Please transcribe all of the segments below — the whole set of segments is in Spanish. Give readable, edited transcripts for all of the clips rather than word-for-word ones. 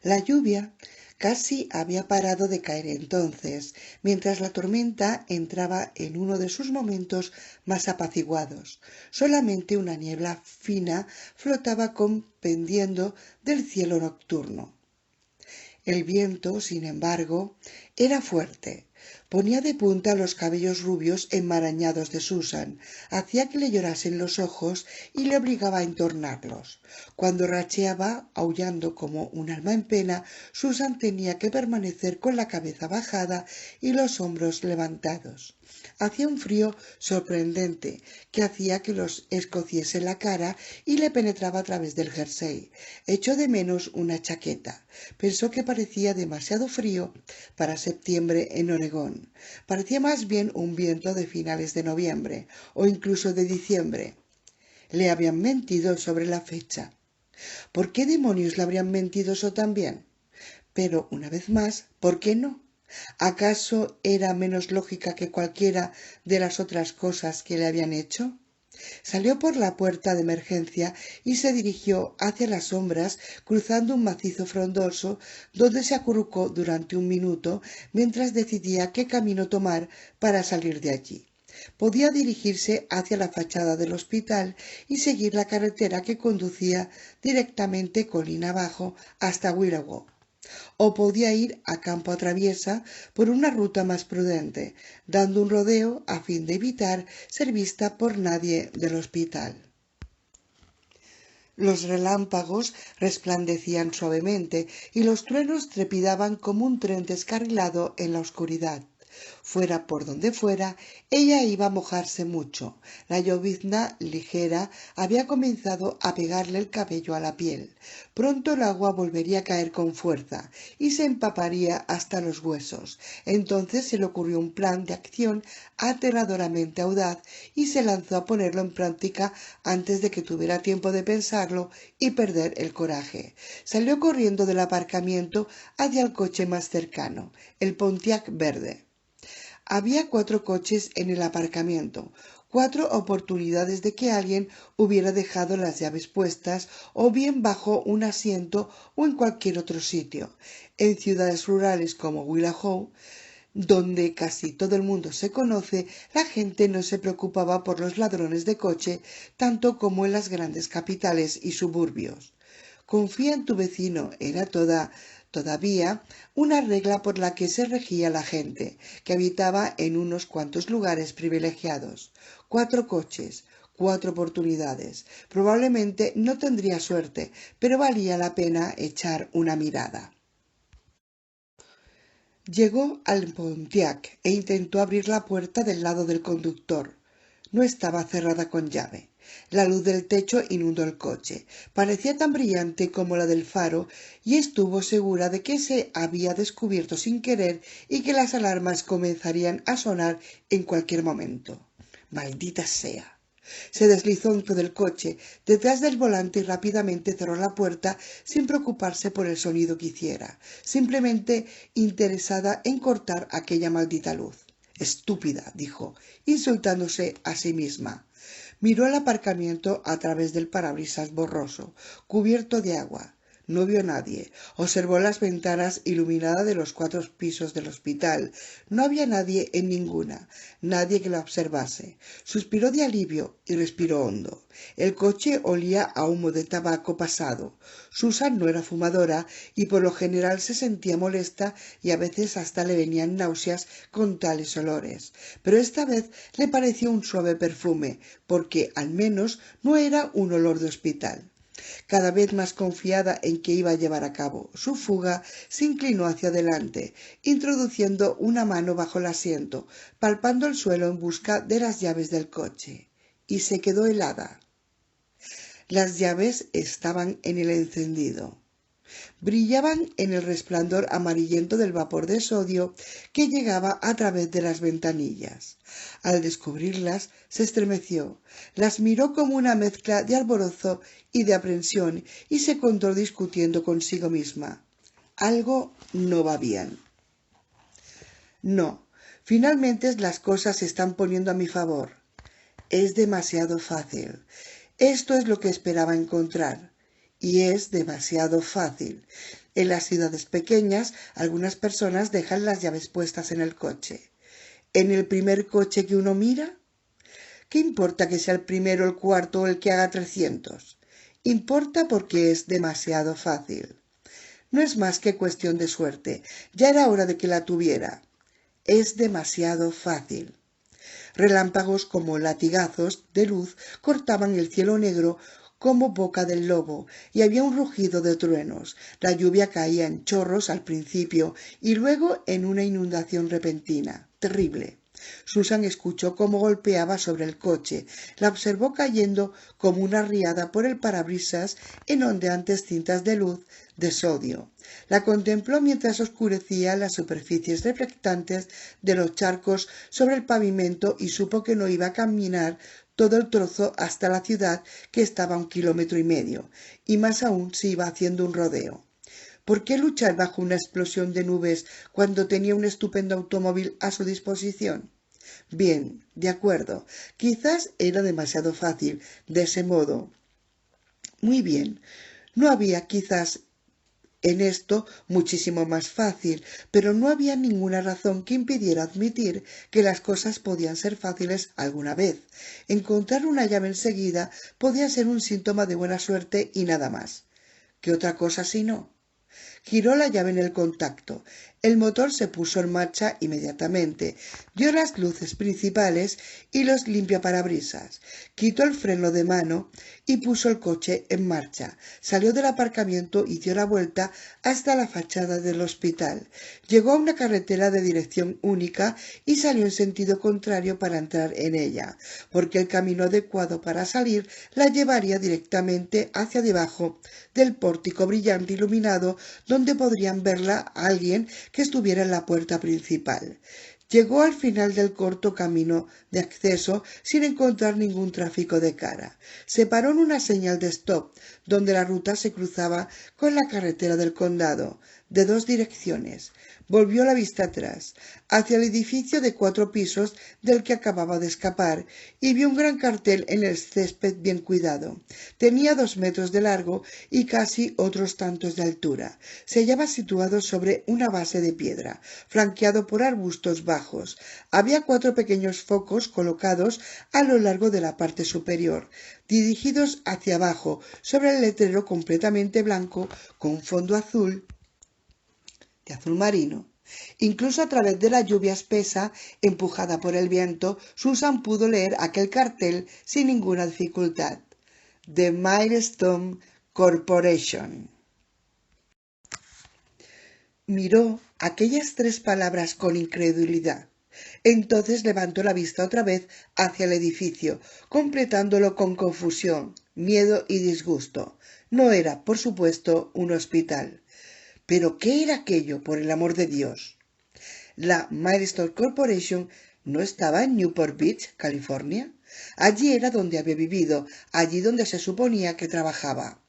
La lluvia casi había parado de caer entonces, mientras la tormenta entraba en uno de sus momentos más apaciguados. Solamente una niebla fina flotaba pendiendo del cielo nocturno. El viento, sin embargo, era fuerte. Ponía de punta los cabellos rubios enmarañados de Susan, hacía que le llorasen los ojos y le obligaba a entornarlos. Cuando racheaba, aullando como un alma en pena, Susan tenía que permanecer con la cabeza bajada y los hombros levantados. Hacía un frío sorprendente que hacía que los escociese la cara y le penetraba a través del jersey. Echó de menos una chaqueta. Pensó que parecía demasiado frío para septiembre en Oregón. Parecía más bien un viento de finales de noviembre o incluso de diciembre. Le habían mentido sobre la fecha. ¿Por qué demonios le habrían mentido eso también? Pero, una vez más, ¿por qué no? ¿Acaso era menos lógica que cualquiera de las otras cosas que le habían hecho? Salió por la puerta de emergencia y se dirigió hacia las sombras, cruzando un macizo frondoso, donde se acurrucó durante un minuto mientras decidía qué camino tomar para salir de allí. Podía dirigirse hacia la fachada del hospital y seguir la carretera que conducía directamente colina abajo hasta Willow, o podía ir a campo a traviesa por una ruta más prudente, dando un rodeo a fin de evitar ser vista por nadie del hospital. Los relámpagos resplandecían suavemente y los truenos trepidaban como un tren descarrilado en la oscuridad. Fuera por donde fuera, ella iba a mojarse mucho. La llovizna ligera había comenzado a pegarle el cabello a la piel. Pronto el agua volvería a caer con fuerza y se empaparía hasta los huesos. Entonces se le ocurrió un plan de acción aterradoramente audaz y se lanzó a ponerlo en práctica antes de que tuviera tiempo de pensarlo y perder el coraje. Salió corriendo del aparcamiento hacia el coche más cercano, el Pontiac verde. Había 4 coches en el aparcamiento, 4 oportunidades de que alguien hubiera dejado las llaves puestas o bien bajo un asiento o en cualquier otro sitio. En ciudades rurales como Willow, donde casi todo el mundo se conoce, la gente no se preocupaba por los ladrones de coche tanto como en las grandes capitales y suburbios. Confía en tu vecino era todavía una regla por la que se regía la gente, que habitaba en unos cuantos lugares privilegiados. 4 coches, 4 oportunidades. Probablemente no tendría suerte, pero valía la pena echar una mirada. Llegó al Pontiac e intentó abrir la puerta del lado del conductor. No estaba cerrada con llave. La luz del techo inundó el coche. Parecía tan brillante como la del faro y estuvo segura de que se había descubierto sin querer y que las alarmas comenzarían a sonar en cualquier momento. ¡Maldita sea! Se deslizó dentro del coche, detrás del volante y rápidamente cerró la puerta sin preocuparse por el sonido que hiciera, simplemente interesada en cortar aquella maldita luz. Estúpida, dijo, insultándose a sí misma. Miró el aparcamiento a través del parabrisas borroso, cubierto de agua. No vio a nadie. Observó las ventanas iluminadas de los 4 pisos del hospital. No había nadie en ninguna, nadie que la observase. Suspiró de alivio y respiró hondo. El coche olía a humo de tabaco pasado. Susan no era fumadora y por lo general se sentía molesta y a veces hasta le venían náuseas con tales olores. Pero esta vez le pareció un suave perfume, porque al menos no era un olor de hospital. Cada vez más confiada en que iba a llevar a cabo su fuga, se inclinó hacia adelante, introduciendo una mano bajo el asiento, palpando el suelo en busca de las llaves del coche, y se quedó helada. Las llaves estaban en el encendido. Brillaban en el resplandor amarillento del vapor de sodio que llegaba a través de las ventanillas. Al descubrirlas, se estremeció, las miró como una mezcla de alborozo y de aprensión y se encontró discutiendo consigo misma. Algo no va bien. No, finalmente las cosas se están poniendo a mi favor. Es demasiado fácil. Esto es lo que esperaba encontrar. Y es demasiado fácil. En las ciudades pequeñas, algunas personas dejan las llaves puestas en el coche. ¿En el primer coche que uno mira? ¿Qué importa que sea el primero, el cuarto o el que haga 300? Importa porque es demasiado fácil. No es más que cuestión de suerte. Ya era hora de que la tuviera. Es demasiado fácil. Relámpagos como latigazos de luz cortaban el cielo negro como boca del lobo, y había un rugido de truenos. La lluvia caía en chorros al principio y luego en una inundación repentina, terrible. Susan escuchó cómo golpeaba sobre el coche. La observó cayendo como una riada por el parabrisas en ondeantes cintas de luz de sodio. La contempló mientras oscurecía las superficies reflectantes de los charcos sobre el pavimento y supo que no iba a caminar todo el trozo hasta la ciudad, que estaba a 1,5 kilómetros, y más aún si iba haciendo un rodeo. ¿Por qué luchar bajo una explosión de nubes cuando tenía un estupendo automóvil a su disposición? Bien, de acuerdo, quizás era demasiado fácil de ese modo. Muy bien, no había quizás en esto muchísimo más fácil, pero no había ninguna razón que impidiera admitir que las cosas podían ser fáciles alguna vez. Encontrar una llave enseguida podía ser un síntoma de buena suerte y nada más. ¿Qué otra cosa si no? Giró la llave en el contacto. El motor se puso en marcha inmediatamente. Dio las luces principales y los limpiaparabrisas. Quitó el freno de mano y puso el coche en marcha. Salió del aparcamiento y dio la vuelta hasta la fachada del hospital. Llegó a una carretera de dirección única y salió en sentido contrario para entrar en ella, porque el camino adecuado para salir la llevaría directamente hacia debajo del pórtico brillante iluminado, donde podrían verla a alguien que estuviera en la puerta principal. Llegó al final del corto camino de acceso sin encontrar ningún tráfico de cara. Se paró en una señal de stop, donde la ruta se cruzaba con la carretera del condado, de 2 direcciones. Volvió la vista atrás, hacia el edificio de 4 pisos del que acababa de escapar, y vio un gran cartel en el césped bien cuidado. Tenía 2 metros de largo y casi otros tantos de altura. Se hallaba situado sobre una base de piedra, flanqueado por arbustos bajos. Había 4 pequeños focos colocados a lo largo de la parte superior, dirigidos hacia abajo, sobre el letrero completamente blanco con fondo azul, de azul marino. Incluso a través de la lluvia espesa, empujada por el viento, Susan pudo leer aquel cartel sin ninguna dificultad. The Milestone Corporation. Miró aquellas 3 palabras con incredulidad. Entonces levantó la vista otra vez hacia el edificio, completándolo con confusión, miedo y disgusto. No era, por supuesto, un hospital. ¿Pero qué era aquello, por el amor de Dios? La Milestone Corporation no estaba en Newport Beach, California. Allí era donde había vivido, allí donde se suponía que trabajaba.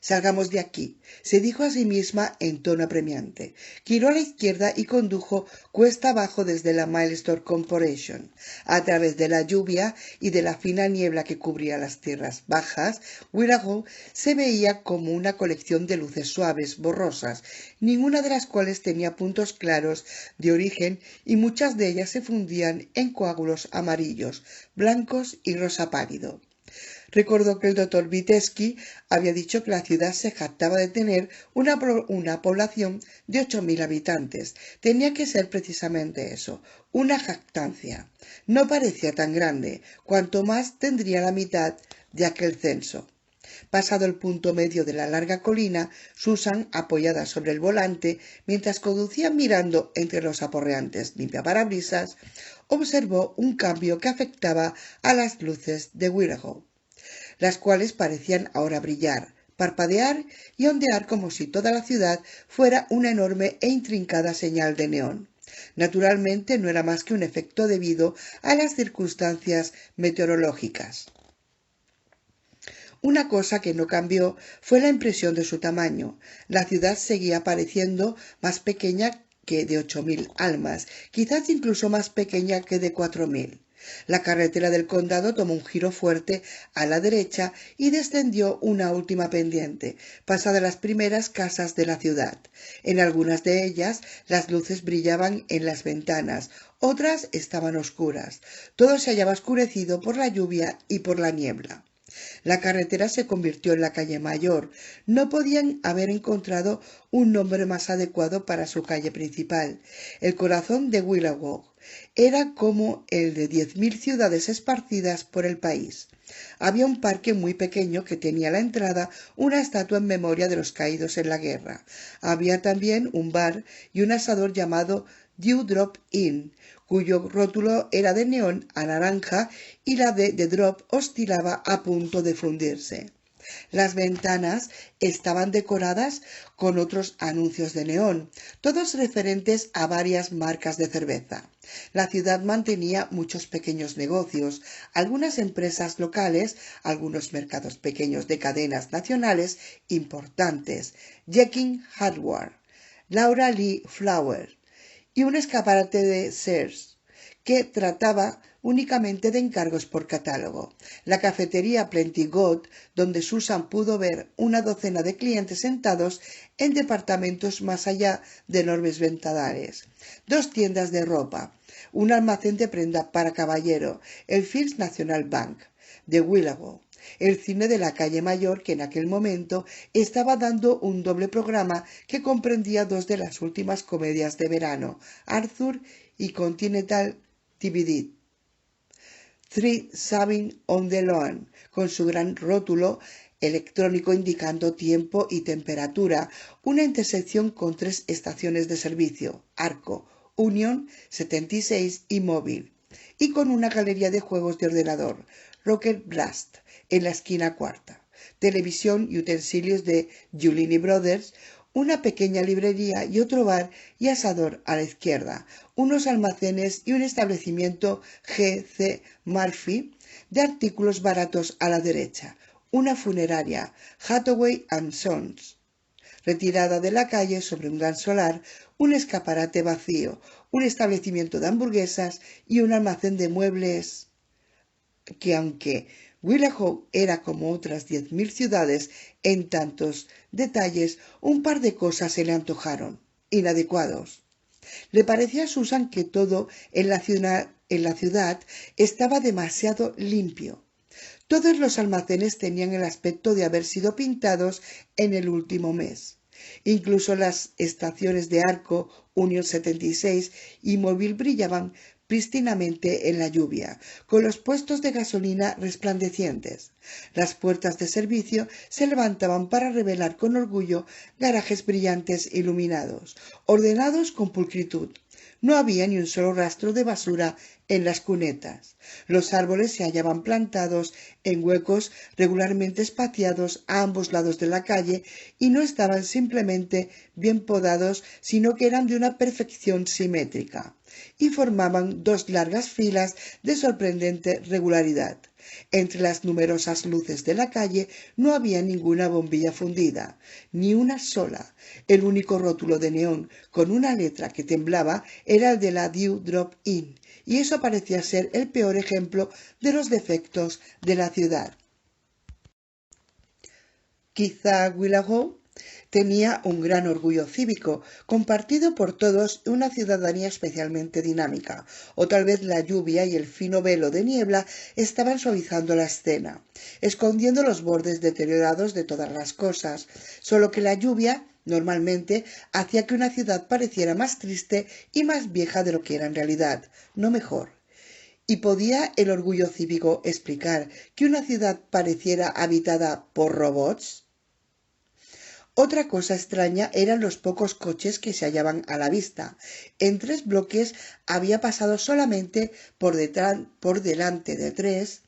Salgamos de aquí, se dijo a sí misma en tono apremiante. Giró a la izquierda y condujo cuesta abajo desde la Milestone Corporation. A través de la lluvia y de la fina niebla que cubría las tierras bajas, Wirral se veía como una colección de luces suaves, borrosas, ninguna de las cuales tenía puntos claros de origen, y muchas de ellas se fundían en coágulos amarillos, blancos y rosa pálido. Recordó que el doctor Vitebsky había dicho que la ciudad se jactaba de tener una población de 8.000 habitantes. Tenía que ser precisamente eso, una jactancia. No parecía tan grande, cuanto más tendría la mitad de aquel censo. Pasado el punto medio de la larga colina, Susan, apoyada sobre el volante, mientras conducía mirando entre los aporreantes limpiaparabrisas, observó un cambio que afectaba a las luces de Wirral, las cuales parecían ahora brillar, parpadear y ondear como si toda la ciudad fuera una enorme e intrincada señal de neón. Naturalmente no era más que un efecto debido a las circunstancias meteorológicas. Una cosa que no cambió fue la impresión de su tamaño. La ciudad seguía pareciendo más pequeña que de 8.000 almas, quizás incluso más pequeña que de 4.000. La carretera del condado tomó un giro fuerte a la derecha y descendió una última pendiente, pasadas las primeras casas de la ciudad. En algunas de ellas las luces brillaban en las ventanas, otras estaban oscuras. Todo se hallaba oscurecido por la lluvia y por la niebla. La carretera se convirtió en la calle mayor. No podían haber encontrado un nombre más adecuado para su calle principal. El corazón de Willow era como el de 10.000 ciudades esparcidas por el país. Había un parque muy pequeño que tenía a la entrada una estatua en memoria de los caídos en la guerra. Había también un bar y un asador llamado Dewdrop Inn, cuyo rótulo era de neón a naranja y la de The Drop oscilaba a punto de fundirse. Las ventanas estaban decoradas con otros anuncios de neón, todos referentes a varias marcas de cerveza. La ciudad mantenía muchos pequeños negocios, algunas empresas locales, algunos mercados pequeños de cadenas nacionales importantes, Jenkins Hardware, Laura Lee Flower y un escaparate de Sears, que trataba únicamente de encargos por catálogo. La cafetería Plenty God, donde Susan pudo ver una docena de clientes sentados en departamentos más allá de enormes ventanales. 2 tiendas de ropa, un almacén de prenda para caballero, el First National Bank de Willow, el cine de la calle mayor, que en aquel momento estaba dando un doble programa que comprendía 2 de las últimas comedias de verano, Arthur y Continental DVD. 3-7 on the Lawn, con su gran rótulo electrónico indicando tiempo y temperatura, una intersección con 3 estaciones de servicio, Arco, Union 76 y Móvil, y con una galería de juegos de ordenador, Rocket Blast, en la esquina cuarta, televisión y utensilios de Giulini Brothers, una pequeña librería y otro bar y asador a la izquierda, unos almacenes y un establecimiento G.C. Murphy de artículos baratos a la derecha, una funeraria Hathaway & Sons, retirada de la calle sobre un gran solar, un escaparate vacío, un establecimiento de hamburguesas y un almacén de muebles que, aunque Willow era como otras 10.000 ciudades en tantos detalles, un par de cosas se le antojaron inadecuados. Le parecía a Susan que todo en la ciudad estaba demasiado limpio. Todos los almacenes tenían el aspecto de haber sido pintados en el último mes. Incluso las estaciones de Arco, Union 76 y Móvil brillaban prístinamente en la lluvia, con los puestos de gasolina resplandecientes. Las puertas de servicio se levantaban para revelar con orgullo garajes brillantes iluminados, ordenados con pulcritud. No había ni un solo rastro de basura en las cunetas. Los árboles se hallaban plantados en huecos regularmente espaciados a ambos lados de la calle y no estaban simplemente bien podados, sino que eran de una perfección simétrica y formaban 2 largas filas de sorprendente regularidad. Entre las numerosas luces de la calle no había ninguna bombilla fundida, ni una sola. El único rótulo de neón con una letra que temblaba era el de la Dewdrop Inn, y eso parecía ser el peor ejemplo de los defectos de la ciudad. Quizá Willow tenía un gran orgullo cívico, compartido por todos, y una ciudadanía especialmente dinámica, o tal vez la lluvia y el fino velo de niebla estaban suavizando la escena, escondiendo los bordes deteriorados de todas las cosas, solo que la lluvia normalmente hacía que una ciudad pareciera más triste y más vieja de lo que era en realidad, no mejor. ¿Y podía el orgullo cívico explicar que una ciudad pareciera habitada por robots? Otra cosa extraña eran los pocos coches que se hallaban a la vista. En 3 bloques había pasado solamente por delante de 3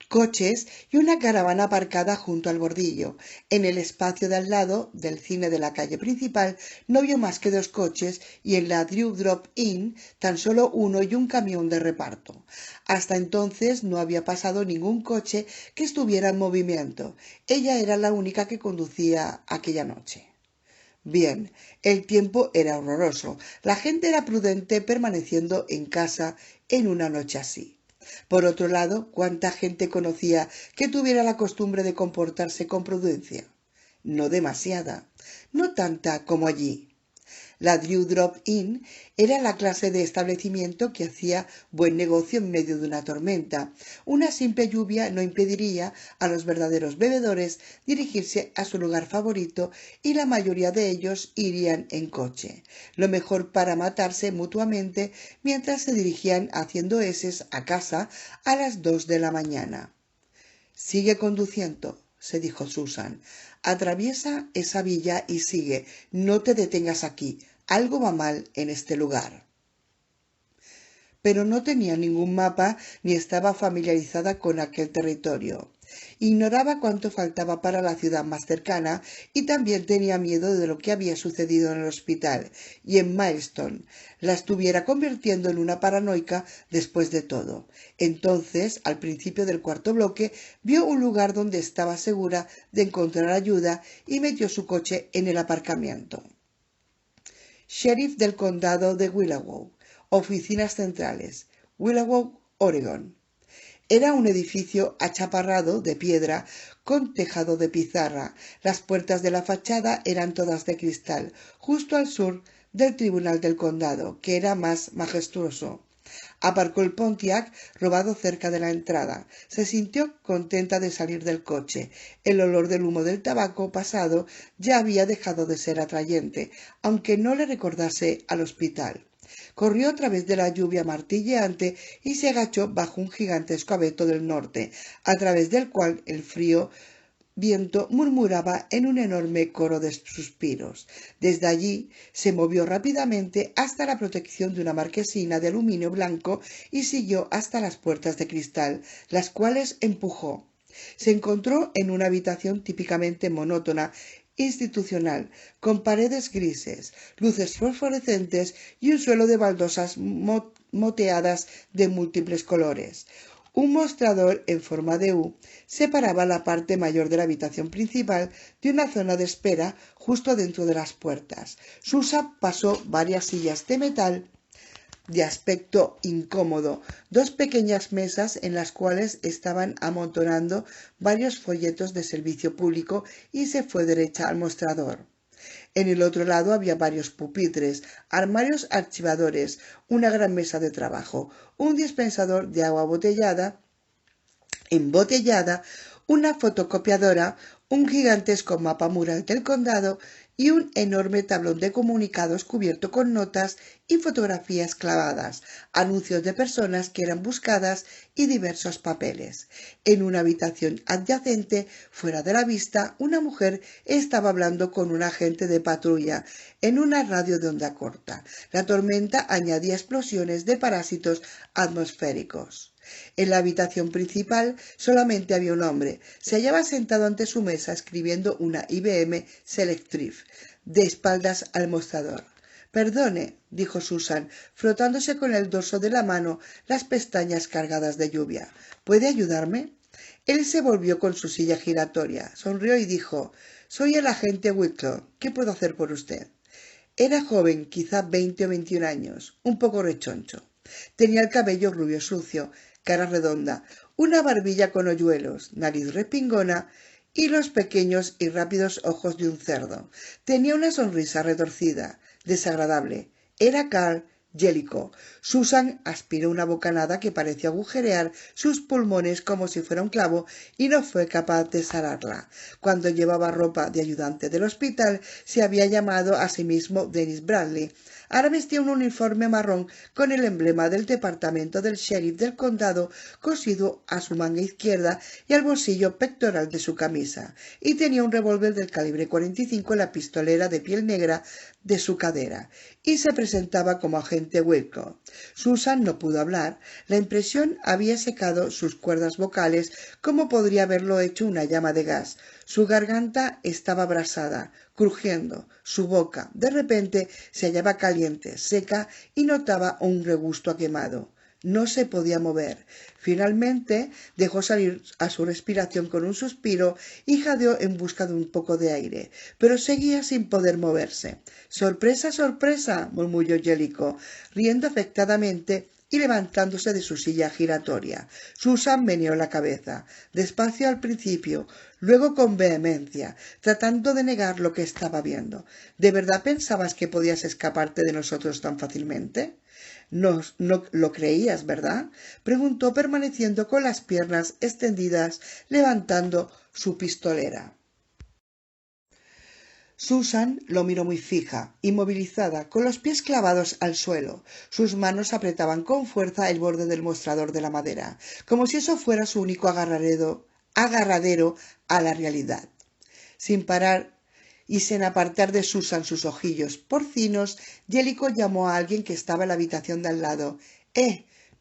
coches y una caravana aparcada junto al bordillo. En el espacio de al lado del cine de la calle principal no vio más que 2 coches y en la Dewdrop Inn tan solo uno y un camión de reparto. Hasta entonces no había pasado ningún coche que estuviera en movimiento. Ella era la única que conducía aquella noche. Bien, el tiempo era horroroso. La gente era prudente permaneciendo en casa en una noche así. Por otro lado, ¿cuánta gente conocía que tuviera la costumbre de comportarse con prudencia? No demasiada, no tanta como allí. La Dewdrop Inn era la clase de establecimiento que hacía buen negocio en medio de una tormenta. Una simple lluvia no impediría a los verdaderos bebedores dirigirse a su lugar favorito y la mayoría de ellos irían en coche, lo mejor para matarse mutuamente mientras se dirigían haciendo eses a casa a las 2 de la mañana. «Sigue conduciendo», se dijo Susan. «Atraviesa esa villa y sigue. No te detengas aquí. Algo va mal en este lugar». Pero no tenía ningún mapa ni estaba familiarizada con aquel territorio. Ignoraba cuánto faltaba para la ciudad más cercana y también tenía miedo de lo que había sucedido en el hospital y en Milestone la estuviera convirtiendo en una paranoica después de todo. Entonces, al principio del cuarto bloque, vio un lugar donde estaba segura de encontrar ayuda y metió su coche en el aparcamiento. Sheriff del Condado de Willowock, Oficinas Centrales, Willowock, Oregon. Era un edificio achaparrado de piedra con tejado de pizarra. Las puertas de la fachada eran todas de cristal, justo al sur del Tribunal del Condado, que era más majestuoso. Aparcó el Pontiac robado cerca de la entrada. Se sintió contenta de salir del coche. El olor del humo del tabaco pasado ya había dejado de ser atrayente, aunque no le recordase al hospital. Corrió a través de la lluvia martilleante y se agachó bajo un gigantesco abeto del norte, a través del cual el frío viento murmuraba en un enorme coro de suspiros. Desde allí se movió rápidamente hasta la protección de una marquesina de aluminio blanco y siguió hasta las puertas de cristal, las cuales empujó. Se encontró en una habitación típicamente monótona, institucional, con paredes grises, luces fosforescentes y un suelo de baldosas moteadas de múltiples colores. Un mostrador en forma de U separaba la parte mayor de la habitación principal de una zona de espera justo dentro de las puertas. Susan pasó varias sillas de metal de aspecto incómodo, dos pequeñas mesas en las cuales estaban amontonando varios folletos de servicio público y se fue derecha al mostrador. En el otro lado había varios pupitres, armarios archivadores, una gran mesa de trabajo, un dispensador de agua embotellada, una fotocopiadora, un gigantesco mapa mural del condado y un enorme tablón de comunicados cubierto con notas y fotografías clavadas, anuncios de personas que eran buscadas y diversos papeles. En una habitación adyacente, fuera de la vista, una mujer estaba hablando con un agente de patrulla en una radio de onda corta. La tormenta añadía explosiones de parásitos atmosféricos. En la habitación principal solamente había un hombre. Se hallaba sentado ante su mesa escribiendo una IBM Selectric, de espaldas al mostrador. «Perdone», dijo Susan, frotándose con el dorso de la mano las pestañas cargadas de lluvia. «¿Puede ayudarme?» Él se volvió con su silla giratoria, sonrió y dijo: «Soy el agente Whitlock. ¿Qué puedo hacer por usted?» Era joven, quizá 20 o 21 años, un poco rechoncho. Tenía el cabello rubio sucio, cara redonda, una barbilla con hoyuelos, nariz respingona y los pequeños y rápidos ojos de un cerdo. Tenía una sonrisa retorcida, desagradable. Era Carl Jellicoe. Susan aspiró una bocanada que pareció agujerear sus pulmones como si fuera un clavo y no fue capaz de cerrarla. Cuando llevaba ropa de ayudante del hospital, se había llamado a sí mismo Dennis Bradley. Ahora vestía un uniforme marrón con el emblema del departamento del sheriff del condado cosido a su manga izquierda y al bolsillo pectoral de su camisa, y tenía un revólver del calibre 45 en la pistolera de piel negra de su cadera, y se presentaba como agente Whitlock. Susan no pudo hablar. La impresión había secado sus cuerdas vocales como podría haberlo hecho una llama de gas. Su garganta estaba abrasada, crujiendo. Su boca, de repente, se hallaba caliente, seca y notaba un regusto a quemado. No se podía mover. Finalmente dejó salir a su respiración con un suspiro y jadeó en busca de un poco de aire, pero seguía sin poder moverse. «¡Sorpresa, sorpresa!», murmulló Jellicoe, riendo afectadamente y levantándose de su silla giratoria. Susan meneó la cabeza, despacio al principio, luego con vehemencia, tratando de negar lo que estaba viendo. ¿De verdad pensabas que podías escaparte de nosotros tan fácilmente? No lo creías, ¿verdad? Preguntó, permaneciendo con las piernas extendidas, levantando su pistolera. Susan lo miró muy fija, inmovilizada, con los pies clavados al suelo. Sus manos apretaban con fuerza el borde del mostrador de la madera, como si eso fuera su único agarradero a la realidad. Sin parar y sin apartar de Susan sus ojillos porcinos, Jellicoe llamó a alguien que estaba en la habitación de al lado.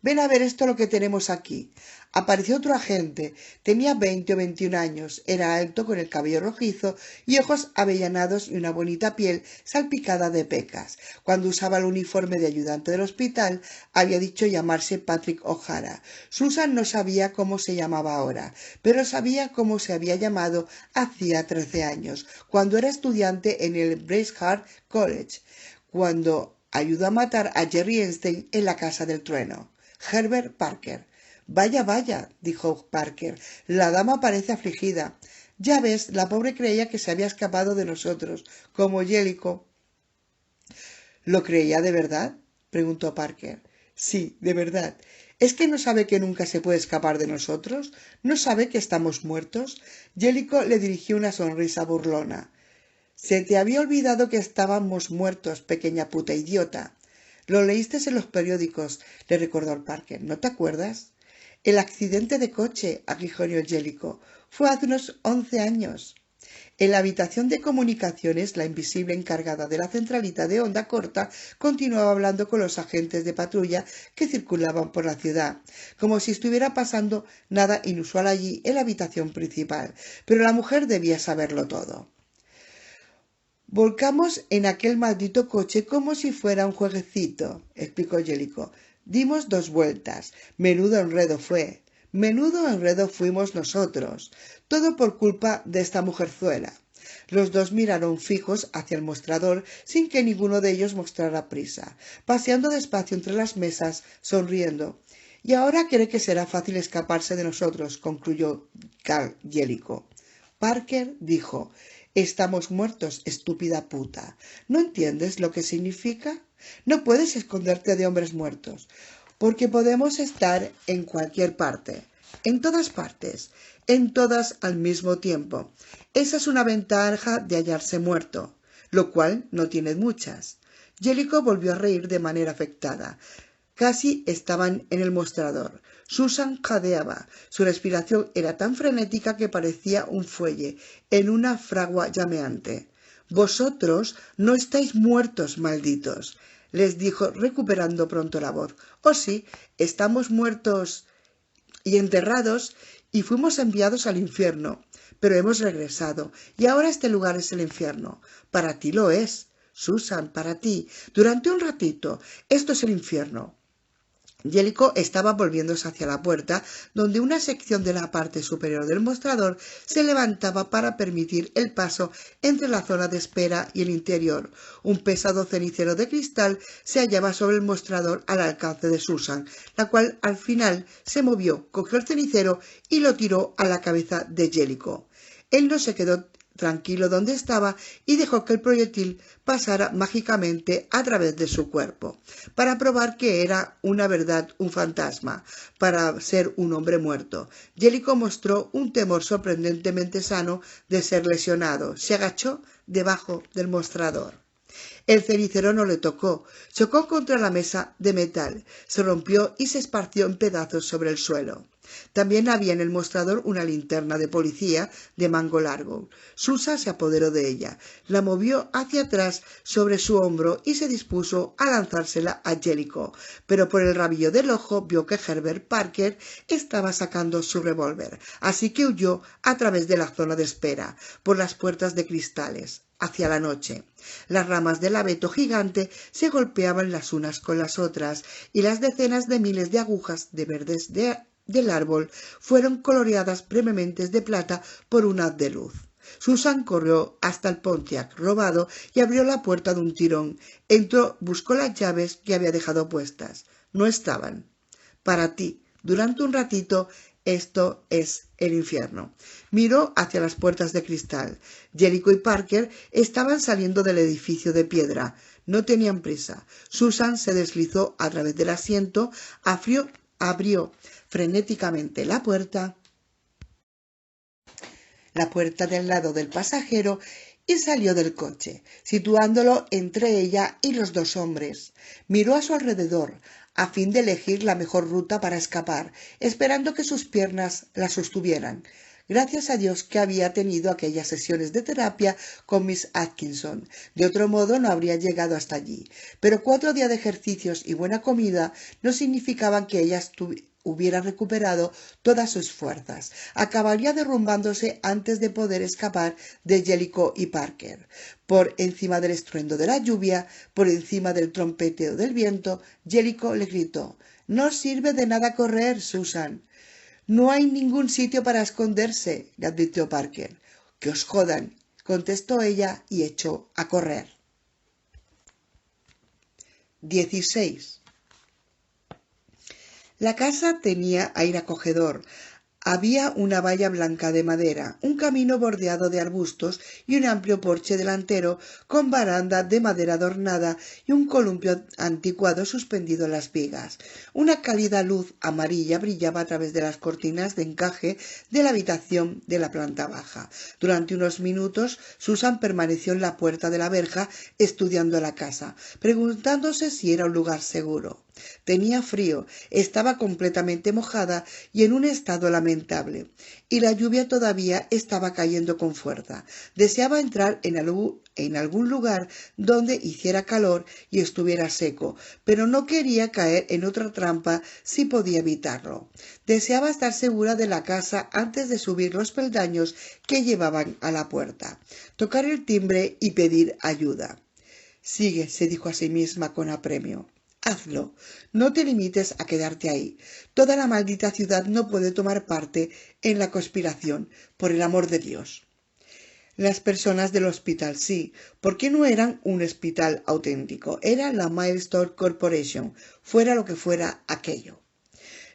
Ven a ver esto lo que tenemos aquí. Apareció otro agente. Tenía 20 o 21 años. Era alto, con el cabello rojizo y ojos avellanados y una bonita piel salpicada de pecas. Cuando usaba el uniforme de ayudante del hospital, había dicho llamarse Patrick O'Hara. Susan no sabía cómo se llamaba ahora, pero sabía cómo se había llamado hacía 13 años, cuando era estudiante en el Braeside College, cuando ayudó a matar a Jerry Einstein en la Casa del Trueno. Herbert Parker. Vaya, vaya, dijo Parker, la dama parece afligida. Ya ves, la pobre creía que se había escapado de nosotros, como Jellicoe. ¿Lo creía de verdad?, preguntó Parker. Sí, de verdad. ¿Es que no sabe que nunca se puede escapar de nosotros? ¿No sabe que estamos muertos? Jellicoe le dirigió una sonrisa burlona. Se te había olvidado que estábamos muertos, pequeña puta idiota. Lo leíste en los periódicos, le recordó Parker. ¿No te acuerdas? El accidente de coche, aguijoneó Jellicoe, fue hace unos 11 años. En la habitación de comunicaciones, la invisible encargada de la centralita de onda corta continuaba hablando con los agentes de patrulla que circulaban por la ciudad, como si estuviera pasando nada inusual allí en la habitación principal, pero la mujer debía saberlo todo. Volcamos en aquel maldito coche como si fuera un jueguecito, explicó Jellicoe. Dimos 2 vueltas. Menudo enredo fue. Menudo enredo fuimos nosotros. Todo por culpa de esta mujerzuela. Los dos miraron fijos hacia el mostrador sin que ninguno de ellos mostrara prisa, paseando despacio entre las mesas, sonriendo. Y ahora cree que será fácil escaparse de nosotros, concluyó Jellicoe. Parker dijo: Estamos muertos, estúpida puta. ¿No entiendes lo que significa? No puedes esconderte de hombres muertos, porque podemos estar en cualquier parte, en todas partes, en todas al mismo tiempo. Esa es una ventaja de hallarse muerto, lo cual no tiene muchas. Jellicoe volvió a reír de manera afectada. Casi estaban en el mostrador. Susan jadeaba. Su respiración era tan frenética que parecía un fuelle en una fragua llameante. Vosotros no estáis muertos, malditos, les dijo, recuperando pronto la voz. Oh sí, estamos muertos y enterrados y fuimos enviados al infierno, pero hemos regresado y ahora este lugar es el infierno. Para ti lo es, Susan, para ti. Durante un ratito, esto es el infierno. Jellicoe estaba volviéndose hacia la puerta, donde una sección de la parte superior del mostrador se levantaba para permitir el paso entre la zona de espera y el interior. Un pesado cenicero de cristal se hallaba sobre el mostrador al alcance de Susan, la cual al final se movió, cogió el cenicero y lo tiró a la cabeza de Jellicoe. Él no se quedó tranquilo donde estaba y dejó que el proyectil pasara mágicamente a través de su cuerpo, para probar que era una verdad un fantasma, para ser un hombre muerto. Jellicoe mostró un temor sorprendentemente sano de ser lesionado. Se agachó debajo del mostrador. El cenicero no le tocó. Chocó contra la mesa de metal, se rompió y se esparció en pedazos sobre el suelo. También había en el mostrador una linterna de policía de mango largo. Susan se apoderó de ella, la movió hacia atrás sobre su hombro y se dispuso a lanzársela a Jellicoe, pero por el rabillo del ojo vio que Herbert Parker estaba sacando su revólver, así que huyó a través de la zona de espera, por las puertas de cristales, hacia la noche. Las ramas del abeto gigante se golpeaban las unas con las otras y las decenas de miles de agujas de verdes del árbol fueron coloreadas brevemente de plata por un haz de luz. Susan corrió hasta el Pontiac robado y abrió la puerta de un tirón. Entró, buscó las llaves que había dejado puestas. no estaban. Para ti, durante un ratito, esto es el infierno. Miró hacia las puertas de cristal. Jellicoe y Parker estaban saliendo del edificio de piedra. No tenían prisa. Susan se deslizó a través del asiento, abrió frenéticamente la puerta del lado del pasajero y salió del coche, situándolo entre ella y los dos hombres. Miró a su alrededor, a fin de elegir la mejor ruta para escapar, esperando que sus piernas la sostuvieran. Gracias a Dios que había tenido aquellas sesiones de terapia con Miss Atkinson. De otro modo no habría llegado hasta allí. Pero 4 días de ejercicios y buena comida no significaban que ella hubiera recuperado todas sus fuerzas. Acabaría derrumbándose antes de poder escapar de Jellicoe y Parker. Por encima del estruendo de la lluvia, por encima del trompeteo del viento, Jellicoe le gritó: «No sirve de nada correr, Susan». «No hay ningún sitio para esconderse», le advirtió Parker. «Que os jodan», contestó ella y echó a correr. 16. La casa tenía aire acogedor. Había una valla blanca de madera, un camino bordeado de arbustos y un amplio porche delantero con baranda de madera adornada y un columpio anticuado suspendido en las vigas. Una cálida luz amarilla brillaba a través de las cortinas de encaje de la habitación de la planta baja. Durante unos minutos Susan permaneció en la puerta de la verja estudiando la casa, preguntándose si era un lugar seguro. Tenía frío, estaba completamente mojada y en un estado lamentable, y la lluvia todavía estaba cayendo con fuerza. Deseaba entrar en algún lugar donde hiciera calor y estuviera seco, pero no quería caer en otra trampa si podía evitarlo. Deseaba estar segura de la casa antes de subir los peldaños que llevaban a la puerta, tocar el timbre y pedir ayuda. «Sigue», se dijo a sí misma con apremio. «Hazlo. No te limites a quedarte ahí. Toda la maldita ciudad no puede tomar parte en la conspiración. Por el amor de Dios». Las personas del hospital sí, porque no eran un hospital auténtico. Era la Milestone Corporation, fuera lo que fuera aquello.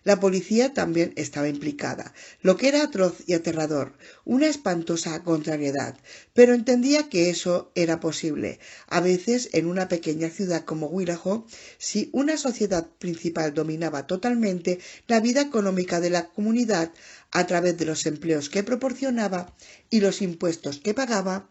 La policía también estaba implicada, lo que era atroz y aterrador, una espantosa contrariedad, pero entendía que eso era posible. A veces, en una pequeña ciudad como Willow, si una sociedad principal dominaba totalmente la vida económica de la comunidad a través de los empleos que proporcionaba y los impuestos que pagaba,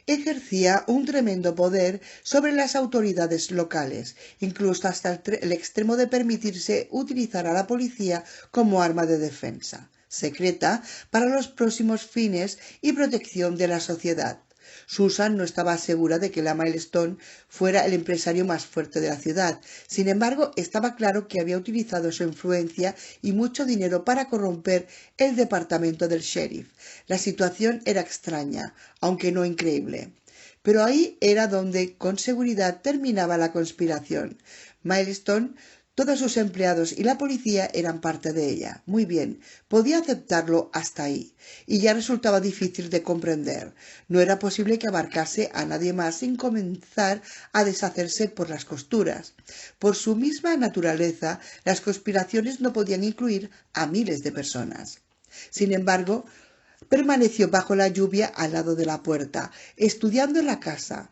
ejercía un tremendo poder sobre las autoridades locales, incluso hasta el extremo de permitirse utilizar a la policía como arma de defensa secreta para los próximos fines y protección de la sociedad. Susan no estaba segura de que la Milestone fuera el empresario más fuerte de la ciudad. Sin embargo, estaba claro que había utilizado su influencia y mucho dinero para corromper el departamento del sheriff. La situación era extraña, aunque no increíble. Pero ahí era donde, con seguridad, terminaba la conspiración. Milestone, todos sus empleados y la policía eran parte de ella. Muy bien, podía aceptarlo hasta ahí, y ya resultaba difícil de comprender. No era posible que abarcase a nadie más sin comenzar a deshacerse por las costuras. Por su misma naturaleza, las conspiraciones no podían incluir a miles de personas. Sin embargo, permaneció bajo la lluvia al lado de la puerta, estudiando la casa,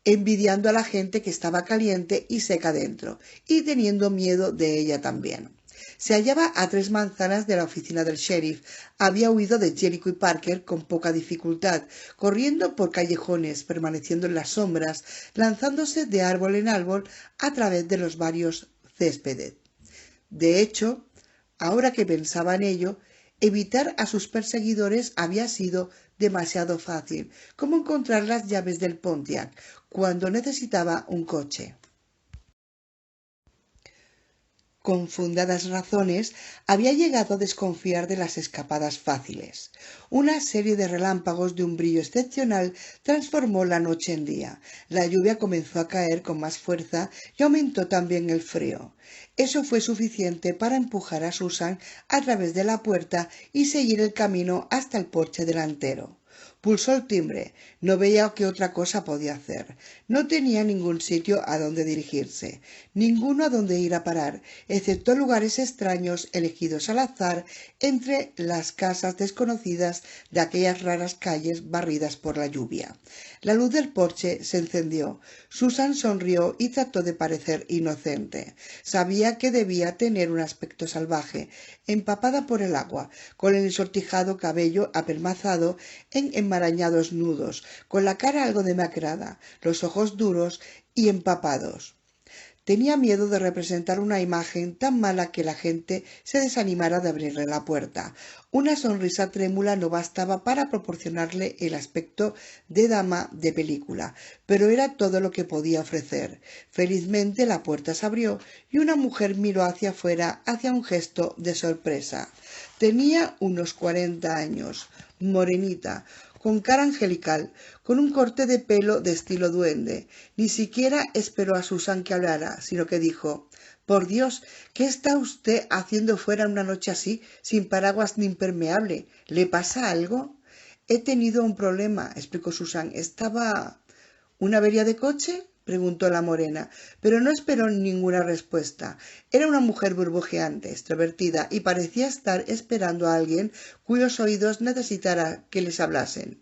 envidiando a la gente que estaba caliente y seca dentro, y teniendo miedo de ella también. Se hallaba a 3 manzanas de la oficina del sheriff. Había huido de Jellicoe y Parker con poca dificultad, corriendo por callejones, permaneciendo en las sombras, lanzándose de árbol en árbol a través de los varios céspedes. De hecho, ahora que pensaba en ello, evitar a sus perseguidores había sido demasiado fácil, como encontrar las llaves del Pontiac cuando necesitaba un coche. Con fundadas razones, había llegado a desconfiar de las escapadas fáciles. Una serie de relámpagos de un brillo excepcional transformó la noche en día. La lluvia comenzó a caer con más fuerza y aumentó también el frío. Eso fue suficiente para empujar a Susan a través de la puerta y seguir el camino hasta el porche delantero. Pulsó el timbre. No veía qué otra cosa podía hacer. No tenía ningún sitio a donde dirigirse, ninguno a donde ir a parar, excepto lugares extraños elegidos al azar entre las casas desconocidas de aquellas raras calles barridas por la lluvia. La luz del porche se encendió. Susan sonrió y trató de parecer inocente. Sabía que debía tener un aspecto salvaje, empapada por el agua, con el ensortijado cabello apelmazado en enmarañados nudos, con la cara algo demacrada, los ojos duros y empapados. Tenía miedo de representar una imagen tan mala que la gente se desanimara de abrirle la puerta. Una sonrisa trémula no bastaba para proporcionarle el aspecto de dama de película, pero era todo lo que podía ofrecer. Felizmente la puerta se abrió y una mujer miró hacia afuera hacia un gesto de sorpresa. Tenía unos 40 años, morenita, con cara angelical, con un corte de pelo de estilo duende. Ni siquiera esperó a Susan que hablara, sino que dijo: «Por Dios, ¿qué está usted haciendo fuera una noche así, sin paraguas ni impermeable? ¿Le pasa algo?» «He tenido un problema», explicó Susan. «Estaba...» «¿Una avería de coche?», preguntó la morena, pero no esperó ninguna respuesta. Era una mujer burbujeante, extrovertida, y parecía estar esperando a alguien cuyos oídos necesitara que les hablasen.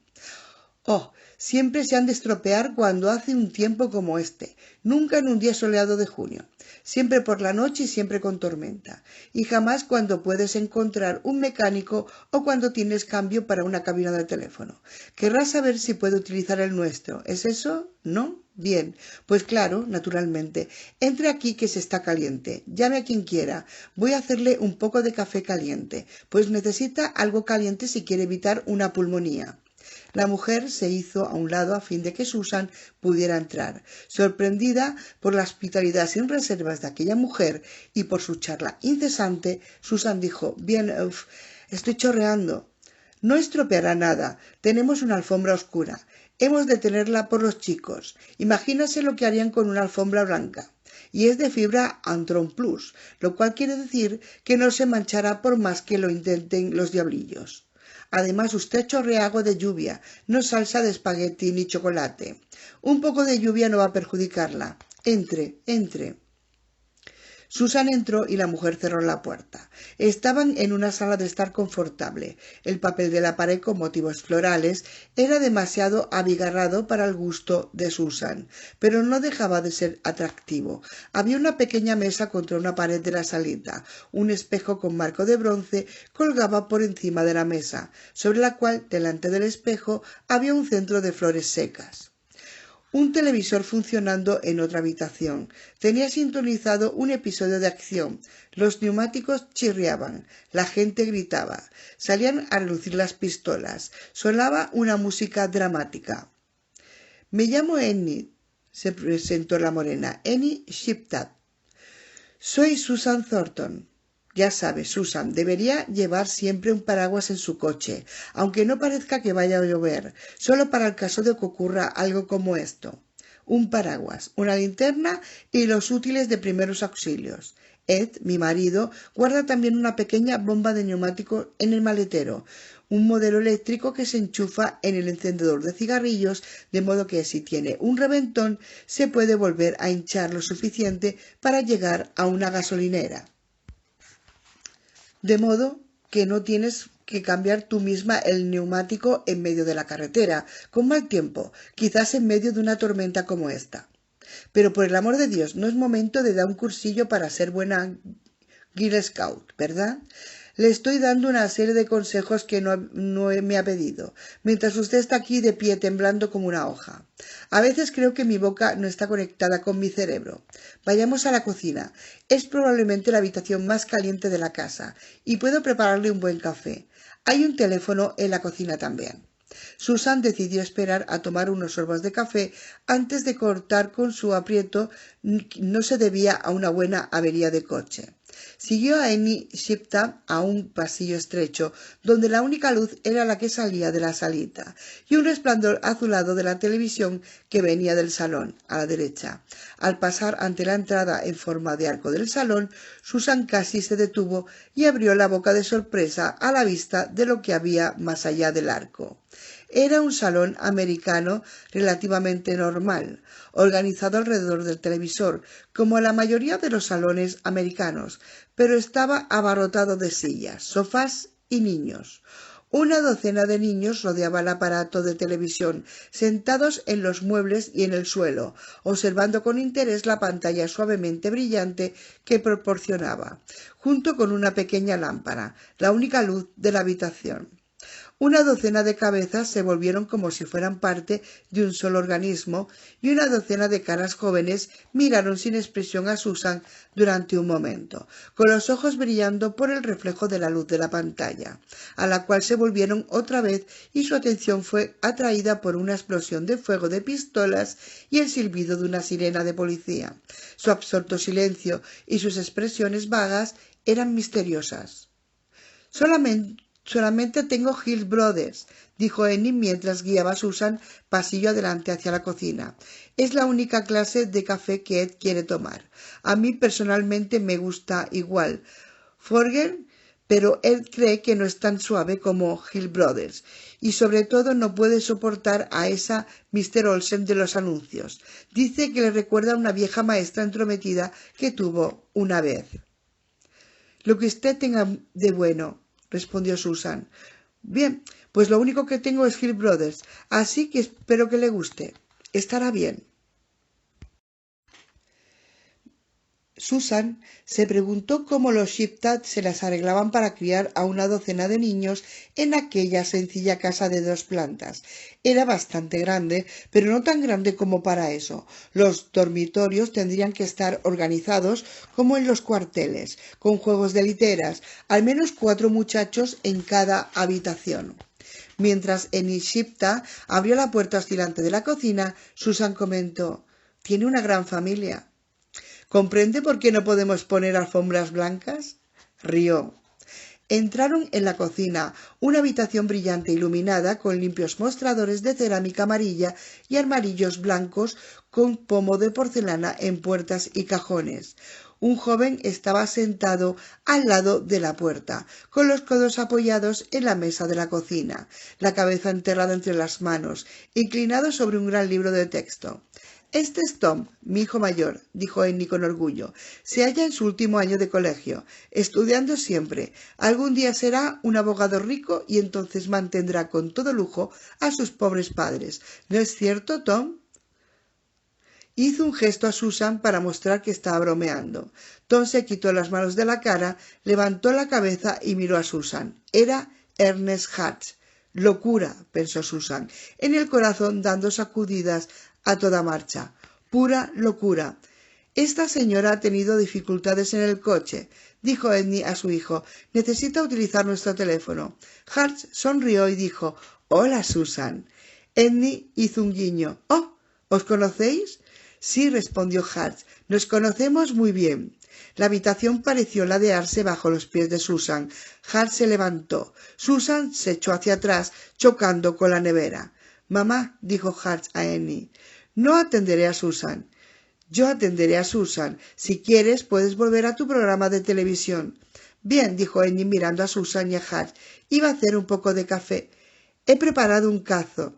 «Oh, siempre se han de estropear cuando hace un tiempo como este, nunca en un día soleado de junio, siempre por la noche y siempre con tormenta, y jamás cuando puedes encontrar un mecánico o cuando tienes cambio para una cabina de teléfono. Querrás saber si puede utilizar el nuestro, ¿es eso? ¿No? Bien, pues claro, naturalmente. Entre aquí que se está caliente. Llame a quien quiera. Voy a hacerle un poco de café caliente, pues necesita algo caliente si quiere evitar una pulmonía». La mujer se hizo a un lado a fin de que Susan pudiera entrar. Sorprendida por la hospitalidad sin reservas de aquella mujer y por su charla incesante, Susan dijo: «Bien, estoy chorreando». «No estropeará nada. Tenemos una alfombra oscura. Hemos de tenerla por los chicos. Imagínase lo que harían con una alfombra blanca. Y es de fibra Antron Plus, lo cual quiere decir que no se manchará por más que lo intenten los diablillos. Además, usted chorrea agua de lluvia, no salsa de espagueti ni chocolate. Un poco de lluvia no va a perjudicarla. Entre, entre». Susan entró y la mujer cerró la puerta. Estaban en una sala de estar confortable. El papel de la pared con motivos florales era demasiado abigarrado para el gusto de Susan, pero no dejaba de ser atractivo. Había una pequeña mesa contra una pared de la salita. Un espejo con marco de bronce colgaba por encima de la mesa, sobre la cual, delante del espejo, había un centro de flores secas. Un televisor funcionando en otra habitación. Tenía sintonizado un episodio de acción. Los neumáticos chirriaban. La gente gritaba. Salían a relucir las pistolas. Sonaba una música dramática. «Me llamo Annie», se presentó la morena. «Annie Shiptap. Soy Susan Thornton». Ya sabe, Susan, debería llevar siempre un paraguas en su coche, aunque no parezca que vaya a llover, solo para el caso de que ocurra algo como esto. Un paraguas, una linterna y los útiles de primeros auxilios. Ed, mi marido, guarda también una pequeña bomba de neumático en el maletero, un modelo eléctrico que se enchufa en el encendedor de cigarrillos, de modo que si tiene un reventón se puede volver a hinchar lo suficiente para llegar a una gasolinera. De modo que no tienes que cambiar tú misma el neumático en medio de la carretera, con mal tiempo, quizás en medio de una tormenta como esta. Pero por el amor de Dios, no es momento de dar un cursillo para ser buena Girl Scout, ¿verdad? Le estoy dando una serie de consejos que no me ha pedido, mientras usted está aquí de pie temblando como una hoja. A veces creo que mi boca no está conectada con mi cerebro. Vayamos a la cocina. Es probablemente la habitación más caliente de la casa y puedo prepararle un buen café. Hay un teléfono en la cocina también. Susan decidió esperar a tomar unos sorbos de café antes de cortar con su aprieto. No se debía a una buena avería de coche. Siguió a Annie Shiptap a un pasillo estrecho, donde la única luz era la que salía de la salita, y un resplandor azulado de la televisión que venía del salón, a la derecha. Al pasar ante la entrada en forma de arco del salón, Susan casi se detuvo y abrió la boca de sorpresa a la vista de lo que había más allá del arco. Era un salón americano relativamente normal, organizado alrededor del televisor, como la mayoría de los salones americanos, pero estaba abarrotado de sillas, sofás y niños. Una docena de niños rodeaba el aparato de televisión, sentados en los muebles y en el suelo, observando con interés la pantalla suavemente brillante que proporcionaba, junto con una pequeña lámpara, la única luz de la habitación. Una docena de cabezas se volvieron como si fueran parte de un solo organismo, y una docena de caras jóvenes miraron sin expresión a Susan durante un momento, con los ojos brillando por el reflejo de la luz de la pantalla, a la cual se volvieron otra vez y su atención fue atraída por una explosión de fuego de pistolas y el silbido de una sirena de policía. Su absorto silencio y sus expresiones vagas eran misteriosas. Solamente tengo Hill Brothers, dijo Annie mientras guiaba a Susan pasillo adelante hacia la cocina. Es la única clase de café que Ed quiere tomar. A mí personalmente me gusta igual Forger, pero Ed cree que no es tan suave como Hill Brothers y sobre todo no puede soportar a esa Mr. Olsen de los anuncios. Dice que le recuerda a una vieja maestra entrometida que tuvo una vez. Lo que usted tenga de bueno, respondió Susan. Bien, pues lo único que tengo es Hill Brothers, así que espero que le guste. Estará bien. Susan se preguntó cómo los Shiptad se las arreglaban para criar a una docena de niños en aquella sencilla casa de 2 plantas. Era bastante grande, pero no tan grande como para eso. Los dormitorios tendrían que estar organizados como en los cuarteles, con juegos de literas, al menos 4 muchachos en cada habitación. Mientras Annie Shiptad abrió la puerta oscilante de la cocina, Susan comentó: «Tiene una gran familia». ¿Comprende por qué no podemos poner alfombras blancas? Rió. Entraron en la cocina, una habitación brillante iluminada con limpios mostradores de cerámica amarilla y armarillos blancos con pomo de porcelana en puertas y cajones. Un joven estaba sentado al lado de la puerta, con los codos apoyados en la mesa de la cocina, la cabeza enterrada entre las manos, inclinado sobre un gran libro de texto. «Este es Tom, mi hijo mayor», dijo Annie con orgullo. «Se halla en su último año de colegio, estudiando siempre. Algún día será un abogado rico y entonces mantendrá con todo lujo a sus pobres padres. ¿No es cierto, Tom?» Hizo un gesto a Susan para mostrar que estaba bromeando. Tom se quitó las manos de la cara, levantó la cabeza y miró a Susan. Era Ernest Hatch. «Locura», pensó Susan, en el corazón dando sacudidas a toda marcha. «Pura locura». «Esta señora ha tenido dificultades en el coche», dijo Ednie a su hijo. «Necesita utilizar nuestro teléfono». Hatch sonrió y dijo: «Hola, Susan». Ednie hizo un guiño. «Oh, ¿os conocéis?» «Sí», respondió Hatch. «Nos conocemos muy bien». La habitación pareció ladearse bajo los pies de Susan. Hatch se levantó. Susan se echó hacia atrás, chocando con la nevera. «Mamá», dijo Hatch a Annie, «no atenderé a Susan». «Yo atenderé a Susan. Si quieres, puedes volver a tu programa de televisión». «Bien», dijo Annie mirando a Susan y a Hatch. «Iba a hacer un poco de café». «He preparado un cazo»,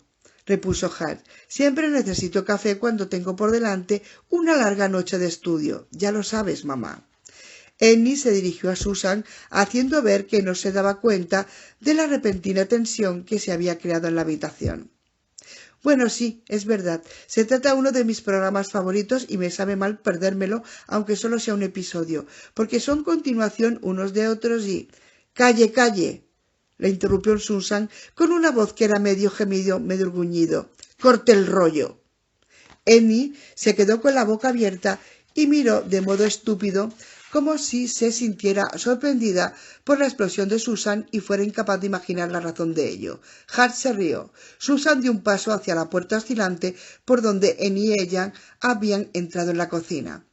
repuso Hatch. «Siempre necesito café cuando tengo por delante una larga noche de estudio. Ya lo sabes, mamá». Annie se dirigió a Susan, haciendo ver que no se daba cuenta de la repentina tensión que se había creado en la habitación. «Bueno, sí, es verdad. Se trata de uno de mis programas favoritos y me sabe mal perdérmelo, aunque solo sea un episodio, porque son continuación unos de otros y...» «¡Calle, calle!», le interrumpió Susan con una voz que era medio gemido, medio gruñido. «¡Corte el rollo!». Annie se quedó con la boca abierta y miró de modo estúpido, como si se sintiera sorprendida por la explosión de Susan y fuera incapaz de imaginar la razón de ello. Hart se rió. Susan dio un paso hacia la puerta oscilante por donde Annie y ella habían entrado en la cocina.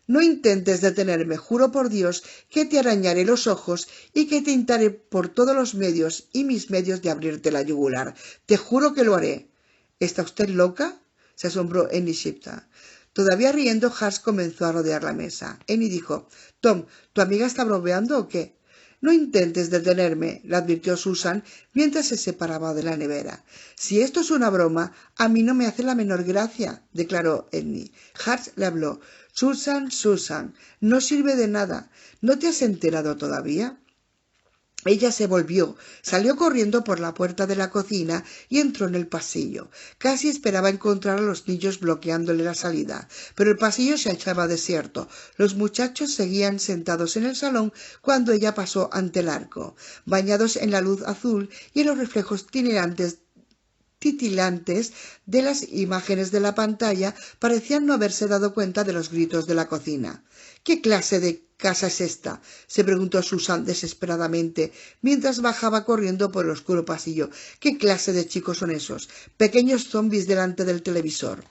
«No intentes detenerme, juro por Dios que te arañaré los ojos y que te intentaré por todos los medios y mis medios de abrirte la yugular. Te juro que lo haré». «¿Está usted loca?», se asombró Annie Shiptad. Todavía riendo, Hart comenzó a rodear la mesa. Annie dijo: «Tom, ¿tu amiga está bromeando o qué?». No intentes detenerme, le advirtió Susan mientras se separaba de la nevera. Si esto es una broma, a mí no me hace la menor gracia, declaró Edny. Hart le habló. Susan, no sirve de nada. ¿No te has enterado todavía? Ella se volvió, salió corriendo por la puerta de la cocina y entró en el pasillo. Casi esperaba encontrar a los niños bloqueándole la salida, pero el pasillo se hallaba desierto. Los muchachos seguían sentados en el salón cuando ella pasó ante el arco, bañados en la luz azul y en los reflejos titilantes de las imágenes de la pantalla. Parecían no haberse dado cuenta de los gritos de la cocina. ¿Qué clase de casa es esta?, se preguntó Susan desesperadamente mientras bajaba corriendo por el oscuro pasillo. ¿Qué clase de chicos son esos? Pequeños zombis delante del televisor.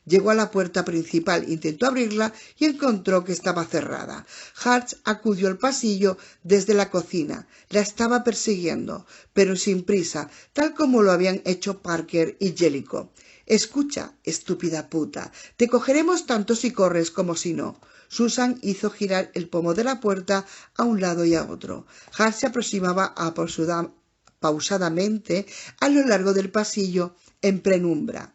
Llegó a la puerta principal, intentó abrirla y encontró que estaba cerrada. Hart acudió al pasillo desde la cocina. La estaba persiguiendo, pero sin prisa, tal como lo habían hecho Parker y Jellicoe. «Escucha, estúpida puta, te cogeremos tanto si corres como si no». Susan hizo girar el pomo de la puerta a un lado y a otro. Hart se aproximaba pausadamente a lo largo del pasillo en penumbra.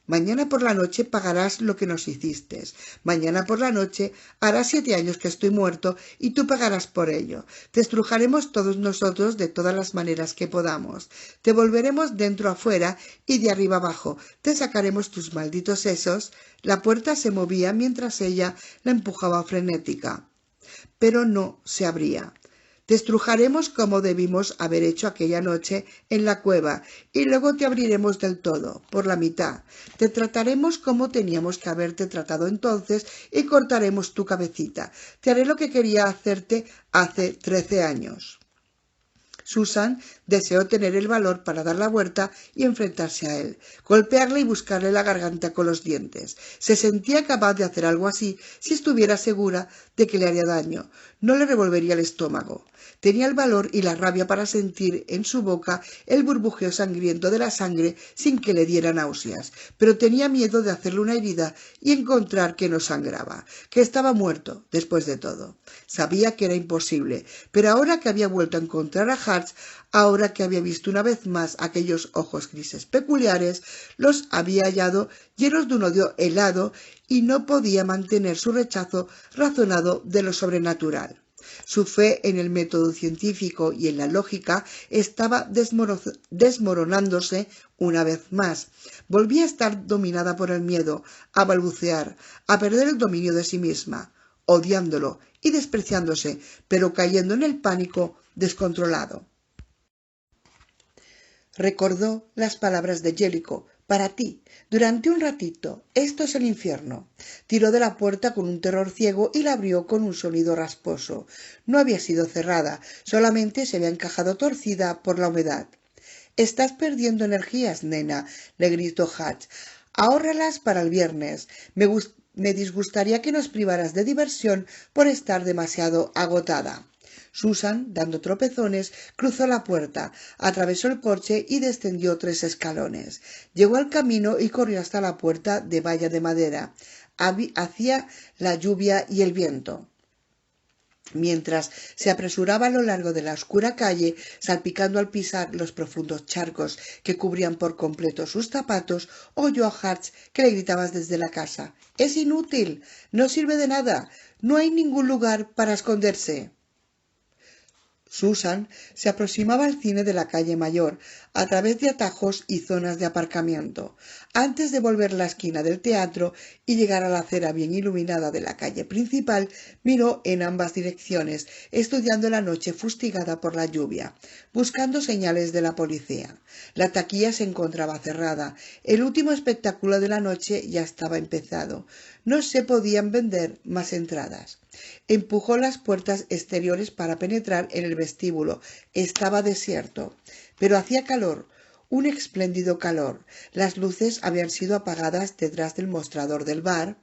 «Mañana por la noche pagarás lo que nos hiciste. Mañana por la noche hará 7 años que estoy muerto y tú pagarás por ello. Te estrujaremos todos nosotros de todas las maneras que podamos. Te volveremos dentro afuera y de arriba abajo. Te sacaremos tus malditos sesos». La puerta se movía mientras ella la empujaba frenética, pero no se abría. «Te estrujaremos como debimos haber hecho aquella noche en la cueva y luego te abriremos del todo, por la mitad. Te trataremos como teníamos que haberte tratado entonces y cortaremos tu cabecita. Te haré lo que quería hacerte hace 13 años». Susan deseó tener el valor para dar la vuelta y enfrentarse a él, golpearle y buscarle la garganta con los dientes. Se sentía capaz de hacer algo así si estuviera segura de que le haría daño. No le revolvería el estómago. Tenía el valor y la rabia para sentir en su boca el burbujeo sangriento de la sangre sin que le diera náuseas, pero tenía miedo de hacerle una herida y encontrar que no sangraba, que estaba muerto después de todo. Sabía que era imposible, pero ahora que había vuelto a encontrar a Hart, ahora que había visto una vez más aquellos ojos grises peculiares, los había hallado llenos de un odio helado y no podía mantener su rechazo razonado de lo sobrenatural. Su fe en el método científico y en la lógica estaba desmoronándose una vez más. Volvía a estar dominada por el miedo, a balbucear, a perder el dominio de sí misma, odiándolo y despreciándose, pero cayendo en el pánico descontrolado. Recordó las palabras de Jellicoe. «Para ti, durante un ratito, esto es el infierno». Tiró de la puerta con un terror ciego y la abrió con un sonido rasposo. No había sido cerrada, solamente se había encajado torcida por la humedad. «Estás perdiendo energías, nena», le gritó Hart. «Ahórralas para el viernes. Me disgustaría que nos privaras de diversión por estar demasiado agotada». Susan, dando tropezones, cruzó la puerta, atravesó el porche y descendió 3 escalones. Llegó al camino y corrió hasta la puerta de valla de madera. Hacía la lluvia y el viento. Mientras se apresuraba a lo largo de la oscura calle, salpicando al pisar los profundos charcos que cubrían por completo sus zapatos, oyó a Hart que le gritaba desde la casa. «Es inútil, no sirve de nada, no hay ningún lugar para esconderse». Susan se aproximaba al cine de la calle Mayor, a través de atajos y zonas de aparcamiento. Antes de volver la esquina del teatro y llegar a la acera bien iluminada de la calle principal, miró en ambas direcciones, estudiando la noche fustigada por la lluvia, buscando señales de la policía. La taquilla se encontraba cerrada. El último espectáculo de la noche ya estaba empezado. No se podían vender más entradas. Empujó las puertas exteriores para penetrar en el vestíbulo. Estaba desierto, pero hacía calor, un espléndido calor. Las luces habían sido apagadas detrás del mostrador del bar,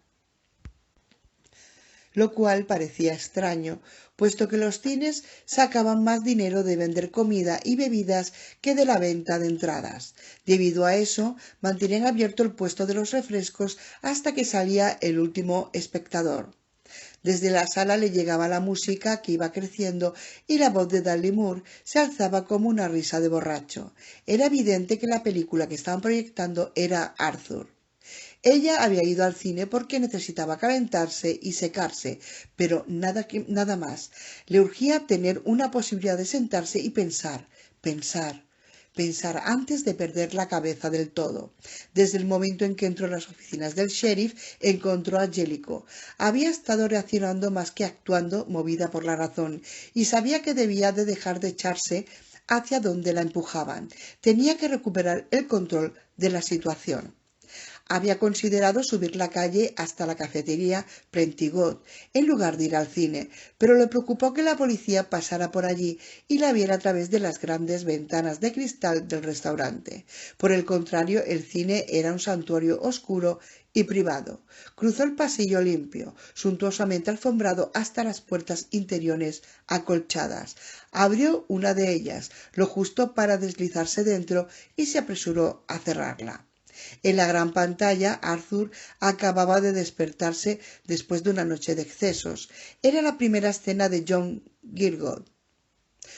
lo cual parecía extraño, puesto que los cines sacaban más dinero de vender comida y bebidas que de la venta de entradas. Debido a eso, mantenían abierto el puesto de los refrescos hasta que salía el último espectador. Desde la sala le llegaba la música que iba creciendo y la voz de Dudley Moore se alzaba como una risa de borracho. Era evidente que la película que estaban proyectando era Arthur. Ella había ido al cine porque necesitaba calentarse y secarse, pero nada más. Le urgía tener una posibilidad de sentarse y pensar antes de perder la cabeza del todo. Desde el momento en que entró en las oficinas del sheriff, encontró a Jellicoe. Había estado reaccionando más que actuando, movida por la razón, y sabía que debía de dejar de echarse hacia donde la empujaban. Tenía que recuperar el control de la situación. Había considerado subir la calle hasta la cafetería Prentigod en lugar de ir al cine, pero le preocupó que la policía pasara por allí y la viera a través de las grandes ventanas de cristal del restaurante. Por el contrario, el cine era un santuario oscuro y privado. Cruzó el pasillo limpio, suntuosamente alfombrado hasta las puertas interiores acolchadas. Abrió una de ellas, lo justo para deslizarse dentro, y se apresuró a cerrarla. En la gran pantalla, Arthur acababa de despertarse después de una noche de excesos. Era la primera escena de John Gielgud.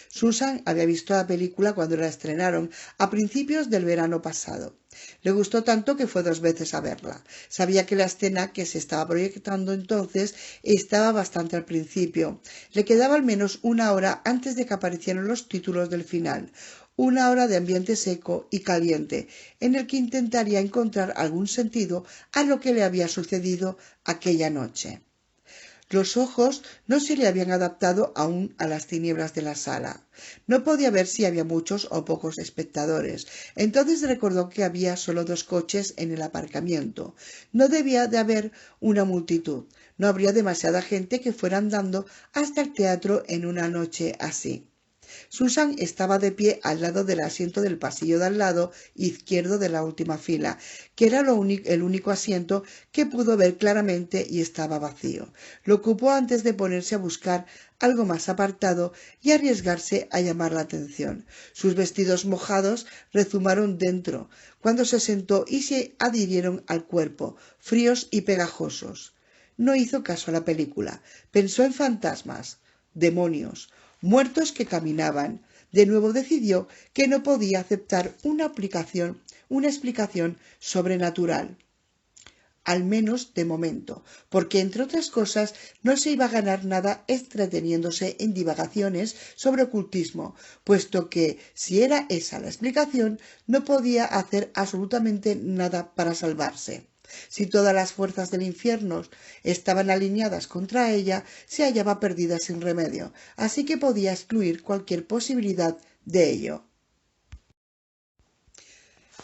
Susan había visto la película cuando la estrenaron a principios del verano pasado. Le gustó tanto que fue 2 veces a verla. Sabía que la escena que se estaba proyectando entonces estaba bastante al principio. Le quedaba al menos 1 hora antes de que aparecieran los títulos del final. 1 hora de ambiente seco y caliente, en el que intentaría encontrar algún sentido a lo que le había sucedido aquella noche. Los ojos no se le habían adaptado aún a las tinieblas de la sala. No podía ver si había muchos o pocos espectadores. Entonces recordó que había solo 2 coches en el aparcamiento. No debía de haber una multitud. No habría demasiada gente que fuera andando hasta el teatro en una noche así. Susan estaba de pie al lado del asiento del pasillo de al lado izquierdo de la última fila, que era el único asiento que pudo ver claramente y estaba vacío. Lo ocupó antes de ponerse a buscar algo más apartado y arriesgarse a llamar la atención. Sus vestidos mojados rezumaron dentro cuando se sentó y se adhirieron al cuerpo, fríos y pegajosos. No hizo caso a la película. Pensó en fantasmas, demonios, muertos que caminaban. De nuevo decidió que no podía aceptar una explicación sobrenatural, al menos de momento, porque entre otras cosas no se iba a ganar nada entreteniéndose en divagaciones sobre ocultismo, puesto que si era esa la explicación, no podía hacer absolutamente nada para salvarse. Si todas las fuerzas del infierno estaban alineadas contra ella, se hallaba perdida sin remedio, así que podía excluir cualquier posibilidad de ello.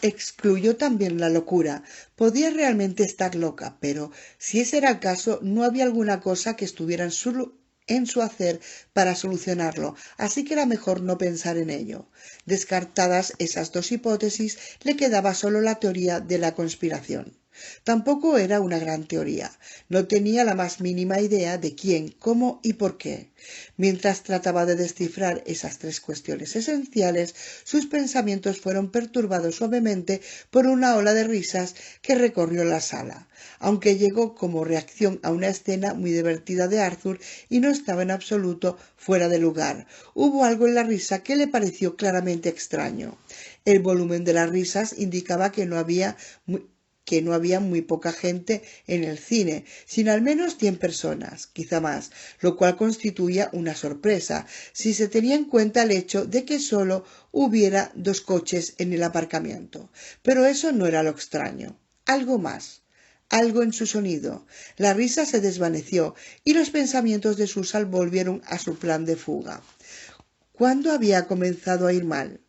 Excluyó también la locura. Podía realmente estar loca, pero si ese era el caso, no había alguna cosa que estuviera en su hacer para solucionarlo, así que era mejor no pensar en ello. Descartadas esas 2 hipótesis, le quedaba solo la teoría de la conspiración. Tampoco era una gran teoría. No tenía la más mínima idea de quién, cómo y por qué. Mientras trataba de descifrar esas 3 cuestiones esenciales, sus pensamientos fueron perturbados suavemente por una ola de risas que recorrió la sala, aunque llegó como reacción a una escena muy divertida de Arthur y no estaba en absoluto fuera de lugar. Hubo algo en la risa que le pareció claramente extraño. El volumen de las risas indicaba que no había muy poca gente en el cine, sino al menos 100 personas, quizá más, lo cual constituía una sorpresa, si se tenía en cuenta el hecho de que solo hubiera 2 coches en el aparcamiento. Pero eso no era lo extraño. Algo más. Algo en su sonido. La risa se desvaneció y los pensamientos de Susan volvieron a su plan de fuga. ¿Cuándo había comenzado a ir mal?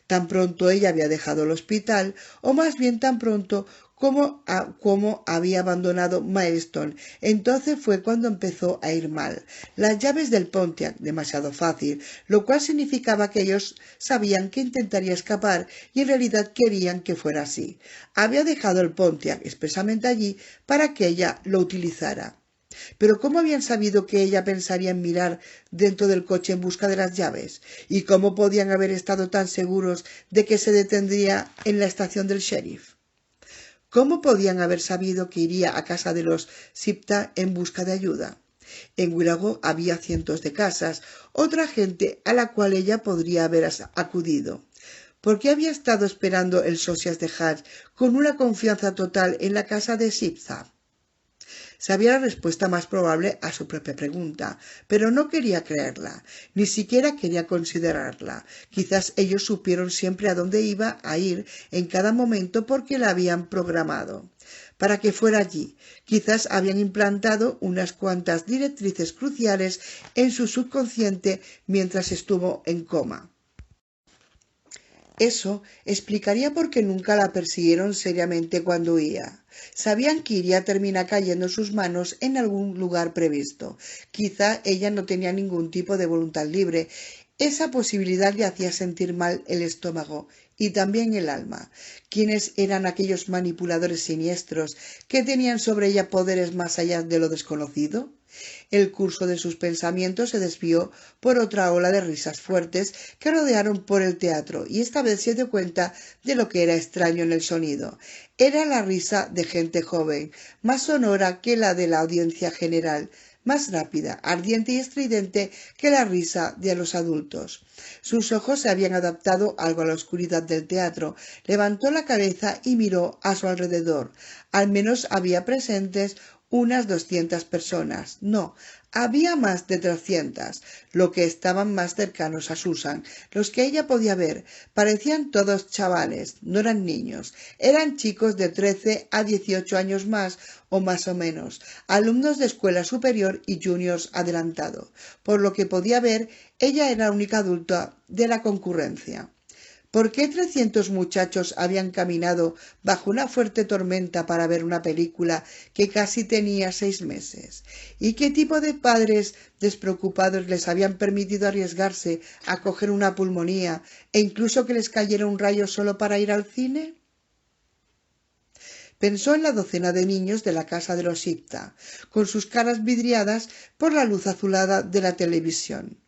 Tan pronto ella había dejado el hospital, o más bien tan pronto como había abandonado Milestone. Entonces fue cuando empezó a ir mal. Las llaves del Pontiac, demasiado fácil, lo cual significaba que ellos sabían que intentaría escapar y en realidad querían que fuera así. Había dejado el Pontiac expresamente allí para que ella lo utilizara. Pero ¿cómo habían sabido que ella pensaría en mirar dentro del coche en busca de las llaves? ¿Y cómo podían haber estado tan seguros de que se detendría en la estación del sheriff? ¿Cómo podían haber sabido que iría a casa de los Sipta en busca de ayuda? En Willow había cientos de casas, otra gente a la cual ella podría haber acudido. ¿Por qué había estado esperando el Socias de Hatch con una confianza total en la casa de Shipza? Sabía la respuesta más probable a su propia pregunta, pero no quería creerla, ni siquiera quería considerarla. Quizás ellos supieron siempre a dónde iba a ir en cada momento porque la habían programado para que fuera allí. Quizás habían implantado unas cuantas directrices cruciales en su subconsciente mientras estuvo en coma. Eso explicaría por qué nunca la persiguieron seriamente cuando huía. Sabían que iría a terminar cayendo en sus manos en algún lugar previsto. Quizá ella no tenía ningún tipo de voluntad libre. Esa posibilidad le hacía sentir mal el estómago y también el alma. ¿Quiénes eran aquellos manipuladores siniestros que tenían sobre ella poderes más allá de lo desconocido? El curso de sus pensamientos se desvió por otra ola de risas fuertes que rodearon por el teatro, y esta vez se dio cuenta de lo que era extraño en el sonido. Era la risa de gente joven, más sonora que la de la audiencia general, más rápida, ardiente y estridente que la risa de los adultos. Sus ojos se habían adaptado algo a la oscuridad del teatro. Levantó la cabeza y miró a su alrededor. Al menos había presentes unas 200 personas. No, había más de 300, lo que estaban más cercanos a Susan. Los que ella podía ver parecían todos chavales, no eran niños, eran chicos de 13 a 18 años más o menos, alumnos de escuela superior y juniors adelantado. Por lo que podía ver, ella era la única adulta de la concurrencia. ¿Por qué 300 muchachos habían caminado bajo una fuerte tormenta para ver una película que casi tenía 6 meses? ¿Y qué tipo de padres despreocupados les habían permitido arriesgarse a coger una pulmonía e incluso que les cayera un rayo solo para ir al cine? Pensó en la docena de niños de la casa de los Shipta, con sus caras vidriadas por la luz azulada de la televisión.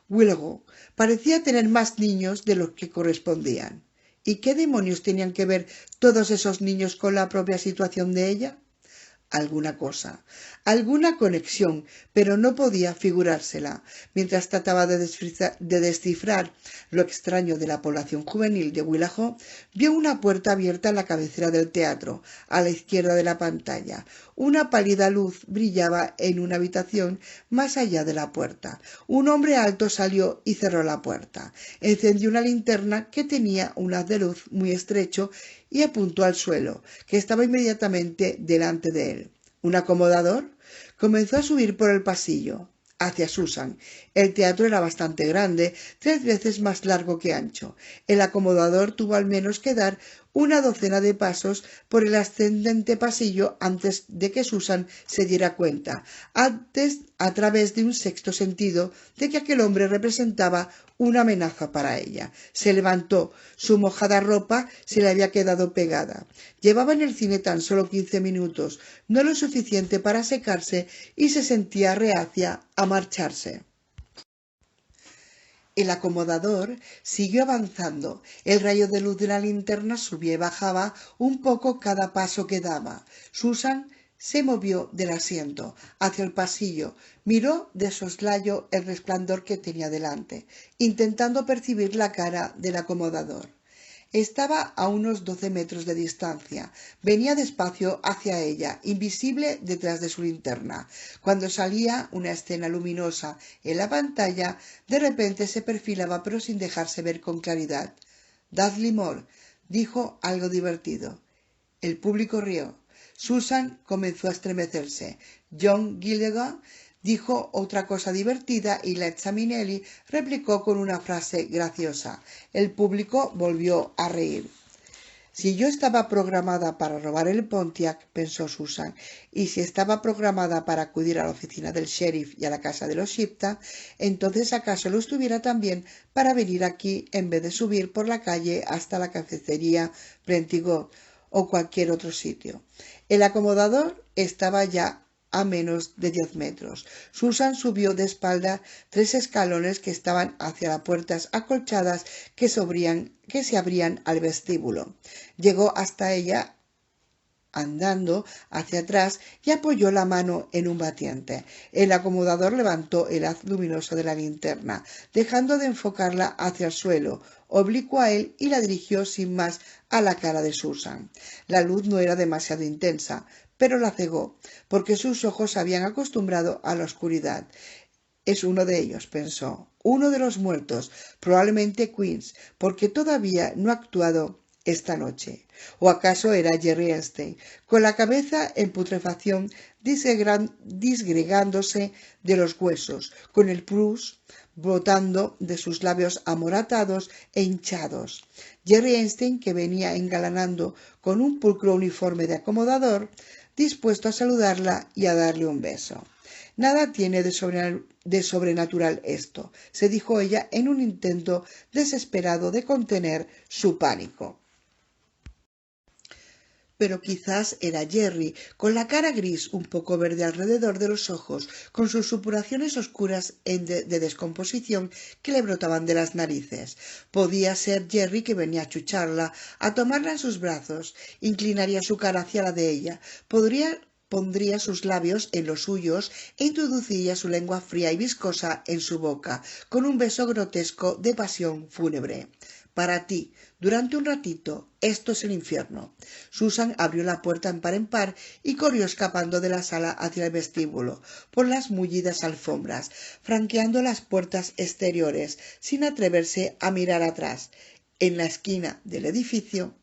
Willow parecía tener más niños de los que correspondían. ¿Y qué demonios tenían que ver todos esos niños con la propia situación de ella? Alguna cosa, alguna conexión, pero no podía figurársela. Mientras trataba de descifrar lo extraño de la población juvenil de Willow, vio una puerta abierta en la cabecera del teatro, a la izquierda de la pantalla. Una pálida luz brillaba en una habitación más allá de la puerta. Un hombre alto salió y cerró la puerta. Encendió una linterna que tenía un haz de luz muy estrecho y apuntó al suelo, que estaba inmediatamente delante de él. ¿Un acomodador? Comenzó a subir por el pasillo hacia Susan. El teatro era bastante grande, 3 veces más largo que ancho. El acomodador tuvo al menos que dar una docena de pasos por el ascendente pasillo antes de que Susan se diera cuenta, a través de un sexto sentido, de que aquel hombre representaba una amenaza para ella. Se levantó. Su mojada ropa se le había quedado pegada. Llevaba en el cine tan solo 15 minutos, no lo suficiente para secarse, y se sentía reacia a marcharse. El acomodador siguió avanzando. El rayo de luz de la linterna subía y bajaba un poco cada paso que daba. Susan se movió del asiento hacia el pasillo, miró de soslayo el resplandor que tenía delante, intentando percibir la cara del acomodador. Estaba a unos 12 metros de distancia. Venía despacio hacia ella, invisible detrás de su linterna. Cuando salía una escena luminosa en la pantalla, de repente se perfilaba pero sin dejarse ver con claridad. «Dudley Moore», dijo algo divertido. El público rió. Susan comenzó a estremecerse. John Gilligan dijo otra cosa divertida y Liza Minnelli replicó con una frase graciosa. El público volvió a reír. Si yo estaba programada para robar el Pontiac, pensó Susan, y si estaba programada para acudir a la oficina del sheriff y a la casa de los Shipta, entonces acaso lo estuviera también para venir aquí en vez de subir por la calle hasta la cafetería Plentygood o cualquier otro sitio. El acomodador estaba ya a menos de 10 metros. Susan subió de espalda 3 escalones que estaban hacia las puertas acolchadas que se abrían al vestíbulo. Llegó hasta ella andando hacia atrás y apoyó la mano en un batiente. El acomodador levantó el haz luminoso de la linterna, dejando de enfocarla hacia el suelo, oblicuo a él, y la dirigió sin más a la cara de Susan. La luz no era demasiado intensa, pero la cegó, porque sus ojos se habían acostumbrado a la oscuridad. Es uno de ellos, pensó, uno de los muertos, probablemente Queens, porque todavía no ha actuado esta noche. ¿O acaso era Jerry Einstein, con la cabeza en putrefacción, disgregándose de los huesos, con el pus brotando de sus labios amoratados e hinchados? Jerry Einstein, que venía engalanando con un pulcro uniforme de acomodador, dispuesto a saludarla y a darle un beso. Nada tiene de sobrenatural esto, se dijo ella en un intento desesperado de contener su pánico. Pero quizás era Jerry, con la cara gris un poco verde alrededor de los ojos, con sus supuraciones oscuras de descomposición que le brotaban de las narices. Podía ser Jerry, que venía a chucharla, a tomarla en sus brazos, inclinaría su cara hacia la de ella, pondría sus labios en los suyos e introduciría su lengua fría y viscosa en su boca, con un beso grotesco de pasión fúnebre. Para ti, durante un ratito, esto es el infierno. Susan abrió la puerta en par y corrió escapando de la sala hacia el vestíbulo, por las mullidas alfombras, franqueando las puertas exteriores, sin atreverse a mirar atrás. En la esquina del edificio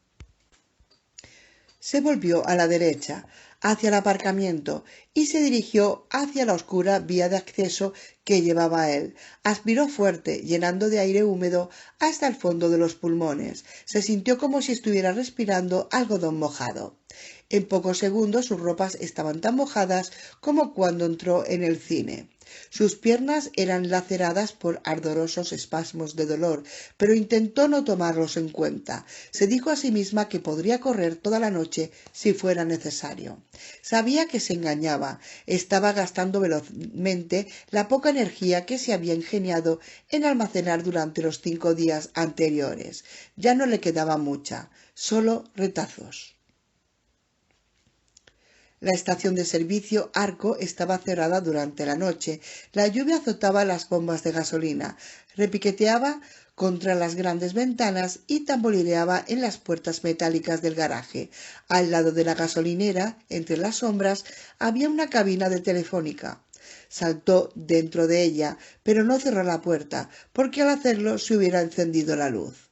se volvió a la derecha, hacia el aparcamiento, y se dirigió hacia la oscura vía de acceso que llevaba a él. Aspiró fuerte, llenando de aire húmedo hasta el fondo de los pulmones. Se sintió como si estuviera respirando algodón mojado. En pocos segundos sus ropas estaban tan mojadas como cuando entró en el cine. Sus piernas eran laceradas por ardorosos espasmos de dolor, pero intentó no tomarlos en cuenta. Se dijo a sí misma que podría correr toda la noche si fuera necesario. Sabía que se engañaba. Estaba gastando velozmente la poca energía que se había ingeniado en almacenar durante los 5 días anteriores. Ya no le quedaba mucha, solo retazos. La estación de servicio Arco estaba cerrada durante la noche. La lluvia azotaba las bombas de gasolina, repiqueteaba contra las grandes ventanas y tamborileaba en las puertas metálicas del garaje. Al lado de la gasolinera, entre las sombras, había una cabina de telefónica. Saltó dentro de ella, pero no cerró la puerta, porque al hacerlo se hubiera encendido la luz.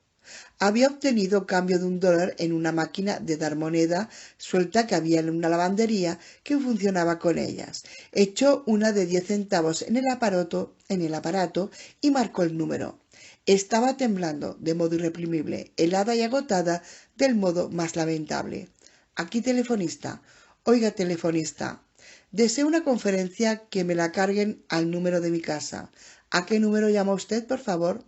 Había obtenido cambio de $1 en una máquina de dar moneda suelta que había en una lavandería que funcionaba con ellas. Echó una de 10 centavos en el aparato y marcó el número. Estaba temblando de modo irreprimible, helada y agotada del modo más lamentable. Aquí, telefonista. Oiga, telefonista. Deseo una conferencia que me la carguen al número de mi casa. ¿A qué número llama usted, por favor?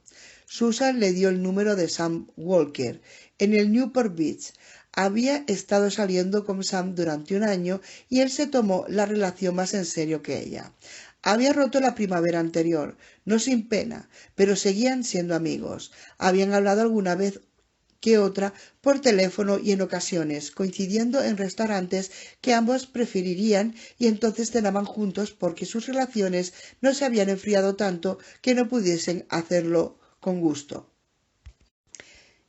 Susan le dio el número de Sam Walker, en el Newport Beach. Había estado saliendo con Sam durante un año y él se tomó la relación más en serio que ella. Había roto la primavera anterior, no sin pena, pero seguían siendo amigos. Habían hablado alguna vez que otra por teléfono y en ocasiones, coincidiendo en restaurantes que ambos preferirían, y entonces cenaban juntos porque sus relaciones no se habían enfriado tanto que no pudiesen hacerlo con gusto.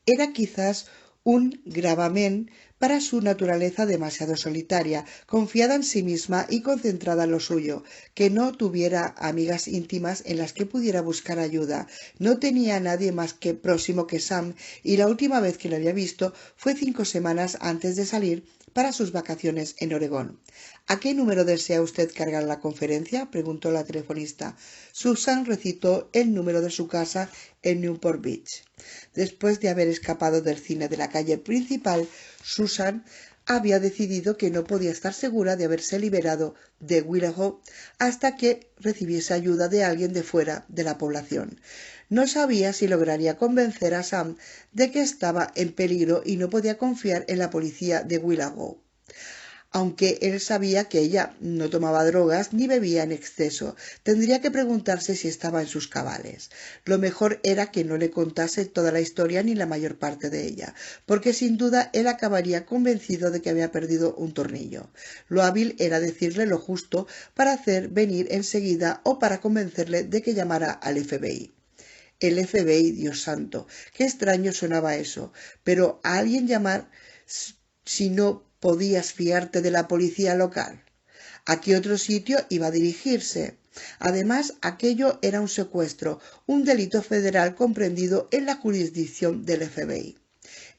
Era quizás un gravamen para su naturaleza demasiado solitaria, confiada en sí misma y concentrada en lo suyo, que no tuviera amigas íntimas en las que pudiera buscar ayuda. No tenía a nadie más que próximo que Sam, y la última vez que lo había visto fue 5 semanas antes de salir para sus vacaciones en Oregón. ¿A qué número desea usted cargar la conferencia?, preguntó la telefonista. Susan recitó el número de su casa en Newport Beach. Después de haber escapado del cine de la calle principal, Susan había decidido que no podía estar segura de haberse liberado de Willow hasta que recibiese ayuda de alguien de fuera de la población. No sabía si lograría convencer a Sam de que estaba en peligro y no podía confiar en la policía de Willow. aunque él sabía que ella no tomaba drogas ni bebía en exceso. Tendría que preguntarse si estaba en sus cabales. Lo mejor era que no le contase toda la historia ni la mayor parte de ella, porque sin duda él acabaría convencido de que había perdido un tornillo. Lo hábil era decirle lo justo para hacer venir enseguida o para convencerle de que llamara al FBI. El FBI, Dios santo, qué extraño sonaba eso. Pero ¿a alguien llamar si no podías fiarte de la policía local? ¿A qué otro sitio iba a dirigirse? Además, aquello era un secuestro, un delito federal comprendido en la jurisdicción del FBI.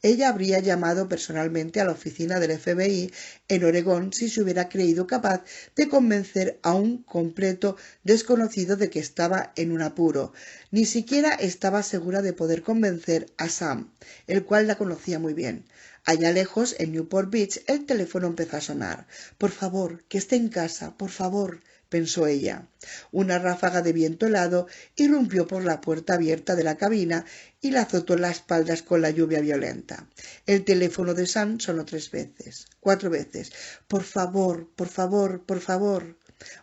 Ella habría llamado personalmente a la oficina del FBI en Oregón si se hubiera creído capaz de convencer a un completo desconocido de que estaba en un apuro. Ni siquiera estaba segura de poder convencer a Sam, el cual la conocía muy bien. Allá lejos, en Newport Beach, el teléfono empezó a sonar. «Por favor, que esté en casa, por favor», pensó ella. Una ráfaga de viento helado irrumpió por la puerta abierta de la cabina y la azotó en las espaldas con la lluvia violenta. El teléfono de Sam sonó 3 veces, 4 veces. «Por favor, por favor, por favor».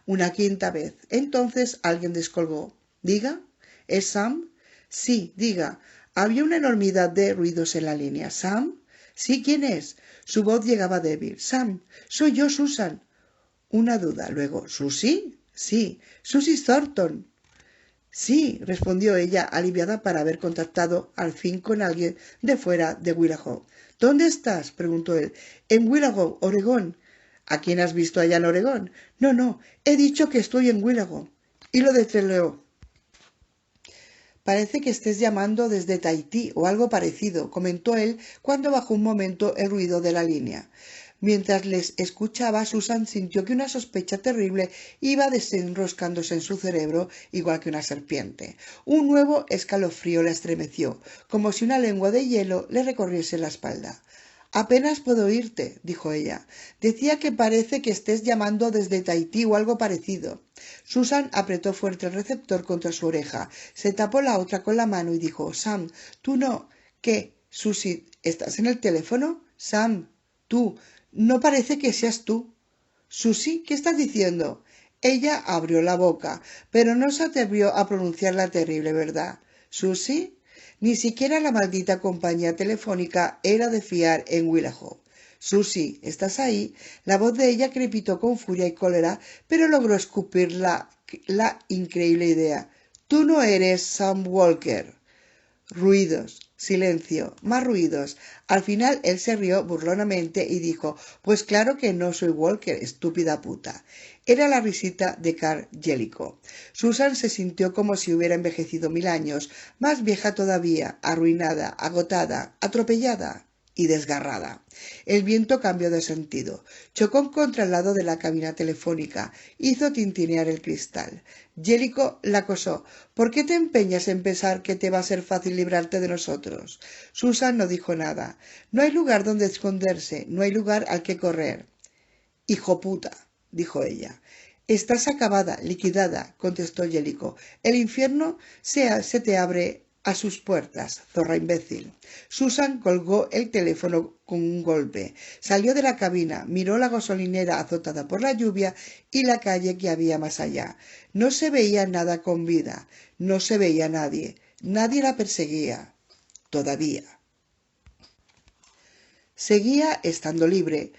Una 5ª vez. Entonces alguien descolgó. «¿Diga? ¿Es Sam?» «Sí, diga». Había una enormidad de ruidos en la línea. «¿Sam?» «Sí, ¿quién es?» Su voz llegaba débil. «Sam, soy yo, Susan». Una duda. Luego, «¿Susie?» «Sí, Susie Thornton». «Sí», respondió ella, aliviada para haber contactado al fin con alguien de fuera de Willow. «¿Dónde estás?», preguntó él. «En Willow, Oregón». «¿A quién has visto allá en Oregón?» No, he dicho que estoy en Willow». Y lo deletreó. «Parece que estés llamando desde Tahití o algo parecido», comentó él cuando bajó un momento el ruido de la línea. Mientras les escuchaba, Susan sintió que una sospecha terrible iba desenroscándose en su cerebro igual que una serpiente. Un nuevo escalofrío la estremeció, como si una lengua de hielo le recorriese la espalda. «Apenas puedo oírte», dijo ella. «Decía que parece que estés llamando desde Tahití o algo parecido». Susan apretó fuerte el receptor contra su oreja, se tapó la otra con la mano y dijo: «Sam, tú no». «¿Qué, Susie? ¿Estás en el teléfono?» «Sam, tú. No parece que seas tú». «Susie, ¿qué estás diciendo?» Ella abrió la boca, pero no se atrevió a pronunciar la terrible verdad. «¿Susie?» Ni siquiera la maldita compañía telefónica era de fiar en Willow. «Susie, ¿estás ahí?» La voz de ella crepitó con furia y cólera, pero logró escupir la increíble idea. «Tú no eres Sam Walker». Ruidos, silencio, más ruidos. Al final él se rió burlonamente y dijo: «Pues claro que no soy Walker, estúpida puta». Era la risita de Carl Jellicoe. Susan se sintió como si hubiera envejecido 1000 años, más vieja todavía, arruinada, agotada, atropellada y desgarrada. El viento cambió de sentido. Chocó contra el lado de la cabina telefónica. Hizo tintinear el cristal. Jellicoe la acosó. «¿Por qué te empeñas en pensar que te va a ser fácil librarte de nosotros?» Susan no dijo nada. «No hay lugar donde esconderse, no hay lugar al que correr». «Hijo puta», dijo ella. «Estás acabada, liquidada», contestó Jellicoe. «El infierno se te abre a sus puertas, zorra imbécil». Susan colgó el teléfono con un golpe. Salió de la cabina, miró la gasolinera azotada por la lluvia y la calle que había más allá. No se veía nada con vida, no se veía nadie. Nadie la perseguía. Todavía. Seguía estando libre.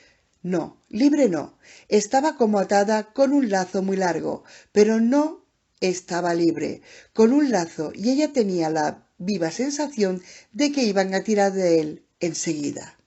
No, libre no. Estaba como atada con un lazo muy largo, pero no estaba libre, con un lazo, y ella tenía la viva sensación de que iban a tirar de él enseguida.